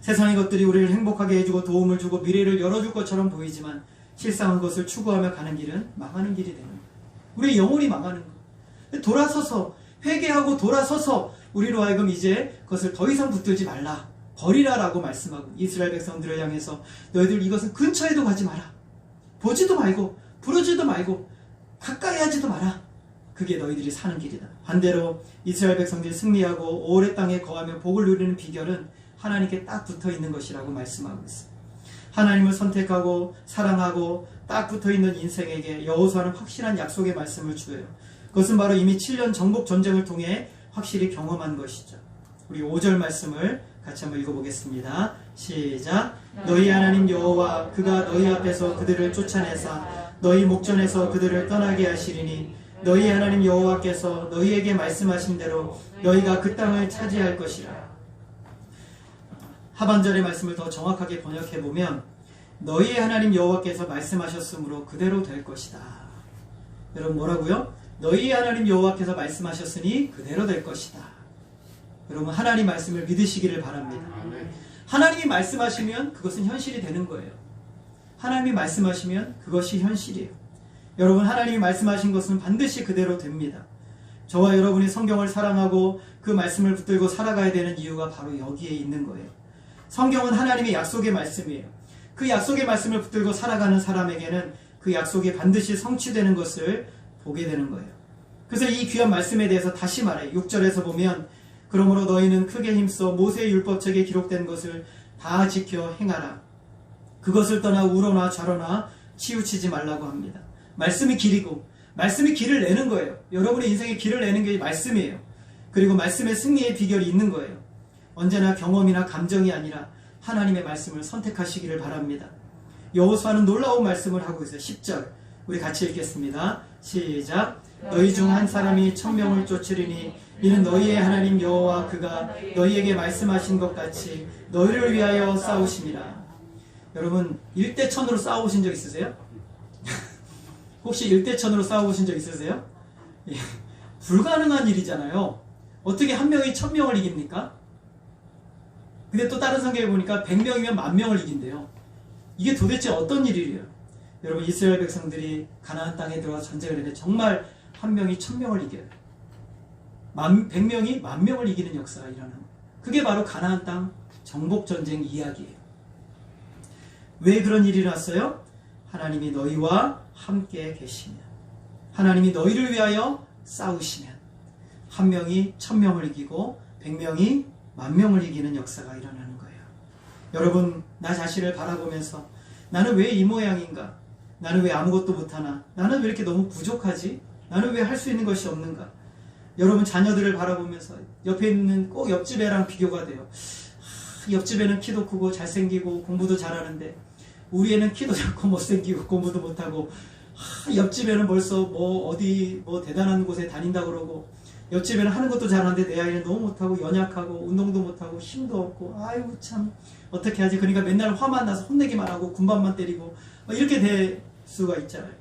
세상의 것들이 우리를 행복하게 해주고 도움을 주고 미래를 열어줄 것처럼 보이지만 실상은 그것을 추구하며 가는 길은 망하는 길이 되는 거예요. 우리의 영혼이 망하는 거예요. 돌아서서 회개하고 돌아서서 우리로 하여금 이제 그것을 더 이상 붙들지 말라, 버리라라고 말씀하고, 이스라엘 백성들을 향해서 너희들 이것은 근처에도 가지 마라. 보지도 말고 부르지도 말고 가까이 하지도 마라. 그게 너희들이 사는 길이다. 반대로 이스라엘 백성들이 승리하고 오래 땅에 거하며 복을 누리는 비결은 하나님께 딱 붙어있는 것이라고 말씀하고 있어요. 하나님을 선택하고 사랑하고 딱 붙어있는 인생에게 여호수아는 확실한 약속의 말씀을 주어요. 그것은 바로 이미 7년 정복 전쟁을 통해 확실히 경험한 것이죠. 우리 5절 말씀을 같이 한번 읽어보겠습니다. 시작. 너희 하나님 여호와 그가 너희 앞에서 그들을 쫓아내사 너희 목전에서 그들을 떠나게 하시리니 너희 하나님 여호와께서 너희에게 말씀하신 대로 너희가 그 땅을 차지할 것이라. 하반절의 말씀을 더 정확하게 번역해보면 너희의 하나님 여호와께서 말씀하셨으므로 그대로 될 것이다. 여러분, 뭐라고요? 너희의 하나님 여호와께서 말씀하셨으니 그대로 될 것이다. 여러분, 하나님 말씀을 믿으시기를 바랍니다. 하나님이 말씀하시면 그것은 현실이 되는 거예요. 하나님이 말씀하시면 그것이 현실이에요. 여러분, 하나님이 말씀하신 것은 반드시 그대로 됩니다. 저와 여러분이 성경을 사랑하고 그 말씀을 붙들고 살아가야 되는 이유가 바로 여기에 있는 거예요. 성경은 하나님의 약속의 말씀이에요. 그 약속의 말씀을 붙들고 살아가는 사람에게는 그 약속이 반드시 성취되는 것을 보게 되는 거예요. 그래서 이 귀한 말씀에 대해서 다시 말해요. 6절에서 보면 그러므로 너희는 크게 힘써 모세의 율법책에 기록된 것을 다 지켜 행하라. 그것을 떠나 우러나 좌로나 치우치지 말라고 합니다. 말씀이 길이고 말씀이 길을 내는 거예요. 여러분의 인생에 길을 내는 게 말씀이에요. 그리고 말씀의 승리의 비결이 있는 거예요. 언제나 경험이나 감정이 아니라 하나님의 말씀을 선택하시기를 바랍니다. 여호수아는 놀라운 말씀을 하고 있어요. 10절 우리 같이 읽겠습니다. 시작. 너희 중 한 사람이 1000명을 쫓으리니 이는 너희의 하나님 여호와 그가 너희에게 말씀하신 것 같이 너희를 위하여 싸우심이라. 여러분, 1대1000으로 싸우신 적 있으세요? 혹시 1대1000으로 싸워보신 적 있으세요? 예, 불가능한 일이잖아요. 어떻게 한 명이 1000명을 이깁니까? 근데 또 다른 성경에 보니까 100명이면 10,000명을 이긴대요. 이게 도대체 어떤 일이에요? 여러분, 이스라엘 백성들이 가나안 땅에 들어가 전쟁을 했는데 정말 한 명이 1000명을 이겨요. 100명이 10,000명을 이기는 역사가 일어나는 거예요. 그게 바로 가나안 땅 정복전쟁 이야기예요. 왜 그런 일이 났어요? 하나님이 너희와 함께 계시며 하나님이 너희를 위하여 싸우시면 한 명이 1000명을 이기고 100명이 10,000명을 이기는 역사가 일어나는 거예요. 여러분, 나 자신을 바라보면서 나는 왜 이 모양인가? 나는 왜 아무것도 못하나? 나는 왜 이렇게 너무 부족하지? 나는 왜 할 수 있는 것이 없는가? 여러분, 자녀들을 바라보면서 옆에 있는 꼭 옆집 애랑 비교가 돼요. 옆집 애는 키도 크고 잘생기고 공부도 잘하는데 우리 애는 키도 작고 못생기고 공부도 못하고, 옆집 애는 벌써 어디 대단한 곳에 다닌다 그러고, 옆집 애는 하는 것도 잘하는데 내 아이는 너무 못하고 연약하고 운동도 못하고 힘도 없고, 아이고 참 어떻게 하지? 그러니까 맨날 화만 나서 혼내기만 하고 군밤만 때리고 이렇게 될 수가 있잖아요.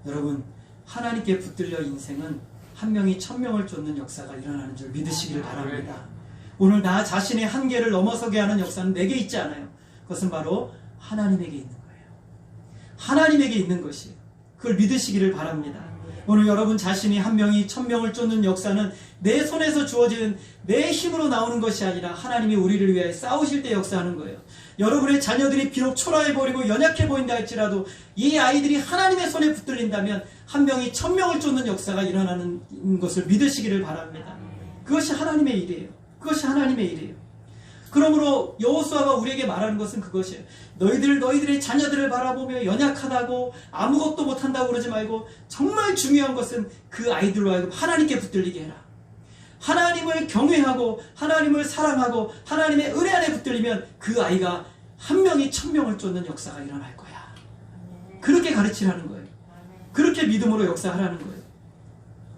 여러분, 하나님께 붙들려 인생은 한 명이 1000명을 쫓는 역사가 일어나는 줄 믿으시기를 바랍니다. 오늘 나 자신의 한계를 넘어서게 하는 역사는 내게 있지 않아요. 그것은 바로 하나님에게 있는 거예요. 하나님에게 있는 것이에요. 그걸 믿으시기를 바랍니다. 오늘 여러분 자신이 한 명이 1000명을 쫓는 역사는 내 손에서 주어지는 내 힘으로 나오는 것이 아니라 하나님이 우리를 위해 싸우실 때 역사하는 거예요. 여러분의 자녀들이 비록 초라해버리고 연약해 보인다 할지라도 이 아이들이 하나님의 손에 붙들린다면 한 명이 1000명을 쫓는 역사가 일어나는 것을 믿으시기를 바랍니다. 그것이 하나님의 일이에요. 그것이 하나님의 일이에요. 그러므로 여호수아가 우리에게 말하는 것은 그것이에요. 너희들의 자녀들을 바라보며 연약하다고 아무것도 못한다고 그러지 말고, 정말 중요한 것은 그 아이들로 하여금 하나님께 붙들리게 해라. 하나님을 경외하고 하나님을 사랑하고 하나님의 은혜 안에 붙들리면 그 아이가 한 명이 1000명을 쫓는 역사가 일어날 거야. 그렇게 가르치라는 거예요. 그렇게 믿음으로 역사하라는 거예요.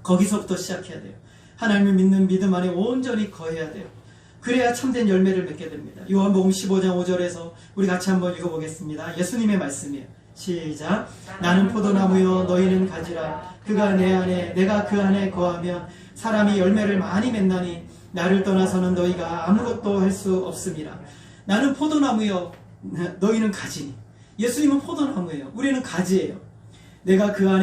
거기서부터 시작해야 돼요. 하나님을 믿는 믿음 안에 온전히 거해야 돼요. 그래야 참된 열매를 맺게 됩니다. 요한복음 15장 5절에서 우리 같이 한번 읽어보겠습니다. 예수님의 말씀이에요. 시작. 나는 포도나무요 너희는 가지라. 그가 내 안에 내가 그 안에 거하면 사람이 열매를 많이 맺나니 나를 떠나서는 너희가 아무것도 할 수 없음이라. 나는 포도나무요 너희는 가지니. 예수님은 포도나무예요. 우리는 가지예요. 내가 그가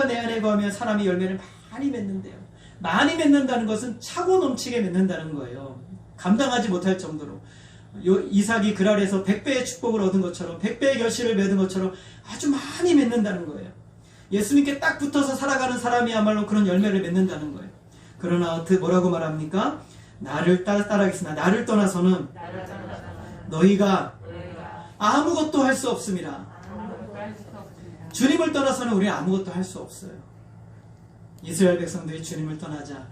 내 안에 거하면 사람이 열매를 많이 맺는데요. 많이 맺는다는 것은 차고 넘치게 맺는다는 거예요. 감당하지 못할 정도로. 이삭이 그랄에서 100배의 축복을 얻은 것처럼, 100배의 결실을 맺은 것처럼 아주 많이 맺는다는 거예요. 예수님께 딱 붙어서 살아가는 사람이야말로 그런 열매를 맺는다는 거예요. 그러나 뭐라고 말합니까? 나를 따라가겠으나 나를 떠나서는 너희가 아무것도 할 수 없음이라. 주님을 떠나서는 우리는 아무것도 할 수 없어요. 이스라엘 백성들이 주님을 떠나자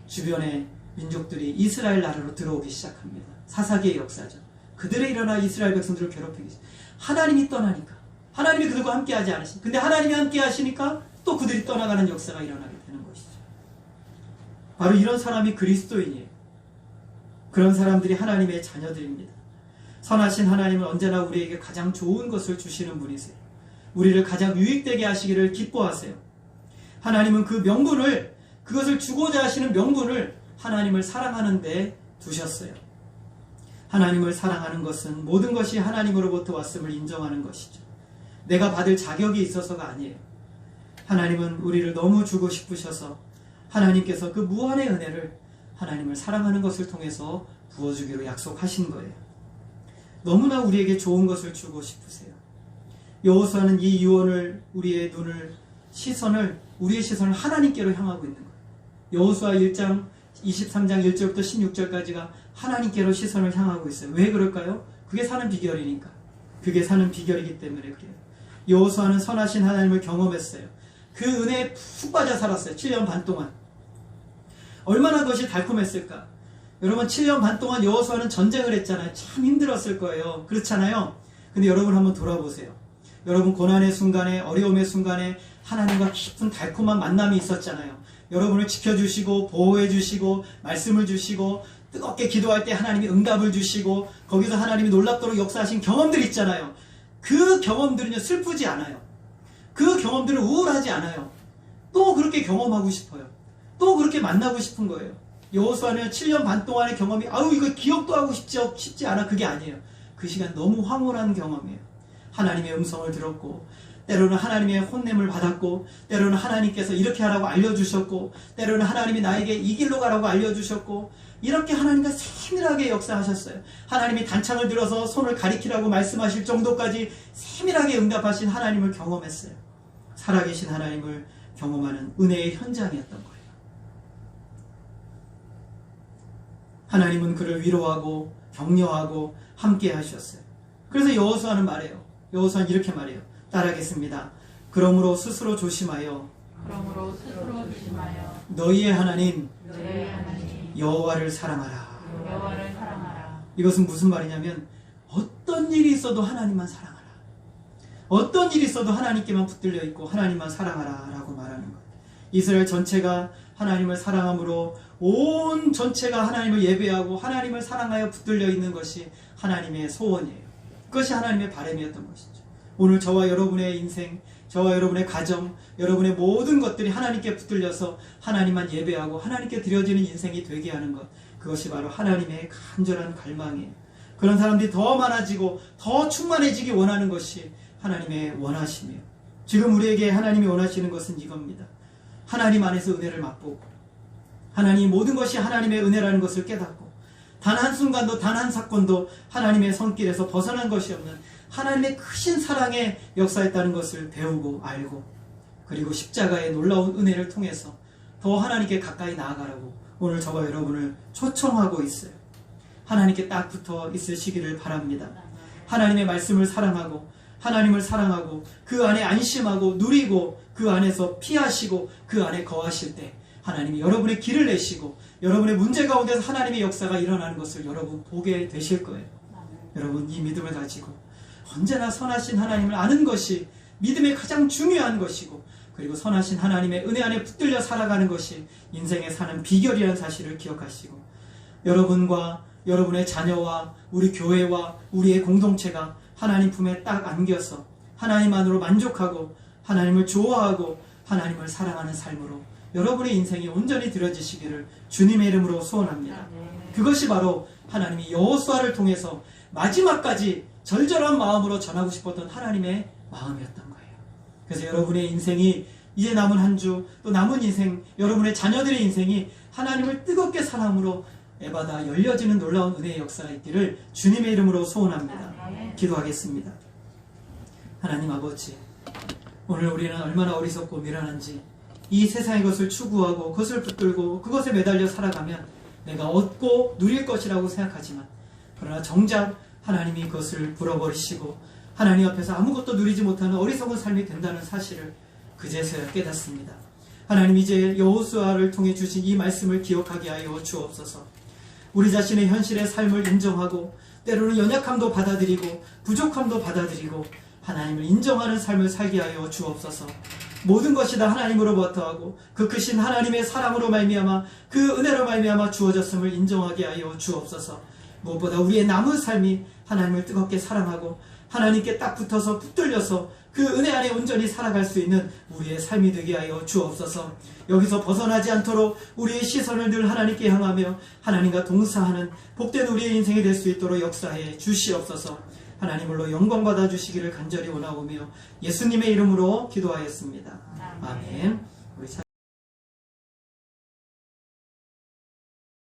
주변의 민족들이 이스라엘 나라로 들어오기 시작합니다. 사사기의 역사죠. 그들의 일어나 이스라엘 백성들을 괴롭히기 시작. 하나님이 떠나니까, 하나님이 그들과 함께 하지 않으시니까, 근데 하나님이 함께 하시니까 또 그들이 떠나가는 역사가 일어나게 되는 것이죠. 바로 이런 사람이 그리스도인이에요. 그런 사람들이 하나님의 자녀들입니다. 선하신 하나님은 언제나 우리에게 가장 좋은 것을 주시는 분이세요. 우리를 가장 유익되게 하시기를 기뻐하세요. 하나님은 그 명분을, 그것을 주고자 하시는 명분을 하나님을 사랑하는 데 두셨어요. 하나님을 사랑하는 것은 모든 것이 하나님으로부터 왔음을 인정하는 것이죠. 내가 받을 자격이 있어서가 아니에요. 하나님은 우리를 너무 주고 싶으셔서 하나님께서 그 무한의 은혜를 하나님을 사랑하는 것을 통해서 부어주기로 약속하신 거예요. 너무나 우리에게 좋은 것을 주고 싶으세요. 여호수아는 이 유언을, 우리의 시선을 하나님께로 향하고 있는 거예요. 여호수아 1장 23장 1절부터 16절까지가 하나님께로 시선을 향하고 있어요. 왜 그럴까요? 그게 사는 비결이니까. 그게 사는 비결이기 때문에 그래요. 여호수아는 선하신 하나님을 경험했어요. 그 은혜에 푹 빠져 살았어요. 7년 반 동안. 얼마나 그것이 달콤했을까? 여러분, 7년 반 동안 여호수아는 전쟁을 했잖아요. 참 힘들었을 거예요. 그렇잖아요. 근데 여러분 한번 돌아보세요. 여러분, 고난의 순간에, 어려움의 순간에 하나님과 깊은 달콤한 만남이 있었잖아요. 여러분을 지켜주시고 보호해주시고 말씀을 주시고 뜨겁게 기도할 때 하나님이 응답을 주시고 거기서 하나님이 놀랍도록 역사하신 경험들이 있잖아요. 그 경험들은요, 슬프지 않아요. 그 경험들은 우울하지 않아요. 또 그렇게 경험하고 싶어요. 또 그렇게 만나고 싶은 거예요. 여호수아는 7년 반 동안의 경험이 이거 기억도 하고 싶지 않아. 그게 아니에요. 그 시간 너무 황홀한 경험이에요. 하나님의 음성을 들었고, 때로는 하나님의 혼냄을 받았고, 때로는 하나님께서 이렇게 하라고 알려주셨고, 때로는 하나님이 나에게 이 길로 가라고 알려주셨고, 이렇게 하나님과 세밀하게 역사하셨어요. 하나님이 단창을 들어서 손을 가리키라고 말씀하실 정도까지 세밀하게 응답하신 하나님을 경험했어요. 살아계신 하나님을 경험하는 은혜의 현장이었던 거예요. 하나님은 그를 위로하고 격려하고 함께 하셨어요. 그래서 여호수아는 말해요. 여호수아는 이렇게 말해요. 따라하겠습니다. 그러므로 스스로 조심하여 너희의 하나님 여호와를 사랑하라. 이것은 무슨 말이냐면 어떤 일이 있어도 하나님만 사랑하라. 어떤 일이 있어도 하나님께만 붙들려 있고 하나님만 사랑하라 라고 말하는 거예요. 이스라엘 전체가 하나님을 사랑함으로 온 전체가 하나님을 예배하고 하나님을 사랑하여 붙들려 있는 것이 하나님의 소원이에요. 그것이 하나님의 바람이었던 것이죠. 오늘 저와 여러분의 인생, 저와 여러분의 가정, 여러분의 모든 것들이 하나님께 붙들려서 하나님만 예배하고 하나님께 드려지는 인생이 되게 하는 것, 그것이 바로 하나님의 간절한 갈망이에요. 그런 사람들이 더 많아지고 더 충만해지기 원하는 것이 하나님의 원하심이에요. 지금 우리에게 하나님이 원하시는 것은 이겁니다. 하나님 안에서 은혜를 맛보고 하나님 모든 것이 하나님의 은혜라는 것을 깨닫고 단 한순간도 단 한 사건도 하나님의 손길에서 벗어난 것이 없는 하나님의 크신 사랑의 역사였다는 것을 배우고 알고 그리고 십자가의 놀라운 은혜를 통해서 더 하나님께 가까이 나아가라고 오늘 저와 여러분을 초청하고 있어요. 하나님께 딱 붙어 있으시기를 바랍니다. 하나님의 말씀을 사랑하고 하나님을 사랑하고 그 안에 안심하고 누리고 그 안에서 피하시고 그 안에 거하실 때 하나님이 여러분의 길을 내시고 여러분의 문제 가운데서 하나님의 역사가 일어나는 것을 여러분 보게 되실 거예요. 여러분 이 믿음을 가지고 언제나 선하신 하나님을 아는 것이 믿음의 가장 중요한 것이고 그리고 선하신 하나님의 은혜 안에 붙들려 살아가는 것이 인생에 사는 비결이라는 사실을 기억하시고 여러분과 여러분의 자녀와 우리 교회와 우리의 공동체가 하나님 품에 딱 안겨서 하나님만으로 만족하고 하나님을 좋아하고 하나님을 사랑하는 삶으로 여러분의 인생이 온전히 드려지시기를 주님의 이름으로 소원합니다. 그것이 바로 하나님이 여호수아를 통해서 마지막까지 절절한 마음으로 전하고 싶었던 하나님의 마음이었던 거예요. 그래서 여러분의 인생이 이제 남은 한 주 또 남은 인생 여러분의 자녀들의 인생이 하나님을 뜨겁게 사랑으로 에바다 열려지는 놀라운 은혜의 역사가 있기를 주님의 이름으로 소원합니다. 기도하겠습니다. 하나님 아버지, 오늘 우리는 얼마나 어리석고 미련한지 이 세상의 것을 추구하고 그것을 붙들고 그것에 매달려 살아가면 내가 얻고 누릴 것이라고 생각하지만 그러나 정작 하나님이 그것을 불어버리시고 하나님 앞에서 아무것도 누리지 못하는 어리석은 삶이 된다는 사실을 그제서야 깨닫습니다. 하나님 이제 여호수아를 통해 주신 이 말씀을 기억하게 하여 주옵소서. 우리 자신의 현실의 삶을 인정하고 때로는 연약함도 받아들이고 부족함도 받아들이고 하나님을 인정하는 삶을 살게 하여 주옵소서. 모든 것이 다 하나님으로부터 하고 그 크신 하나님의 사랑으로 말미암아 그 은혜로 말미암아 주어졌음을 인정하게 하여 주옵소서. 무엇보다 우리의 남은 삶이 하나님을 뜨겁게 사랑하고 하나님께 딱 붙어서 붙들려서 그 은혜 안에 온전히 살아갈 수 있는 우리의 삶이 되게 하여 주옵소서. 여기서 벗어나지 않도록 우리의 시선을 늘 하나님께 향하며 하나님과 동사하는 복된 우리의 인생이 될 수 있도록 역사해 주시옵소서. 하나님으로 영광 받아 주시기를 간절히 원하오며 예수님의 이름으로 기도하였습니다. 아멘. 우리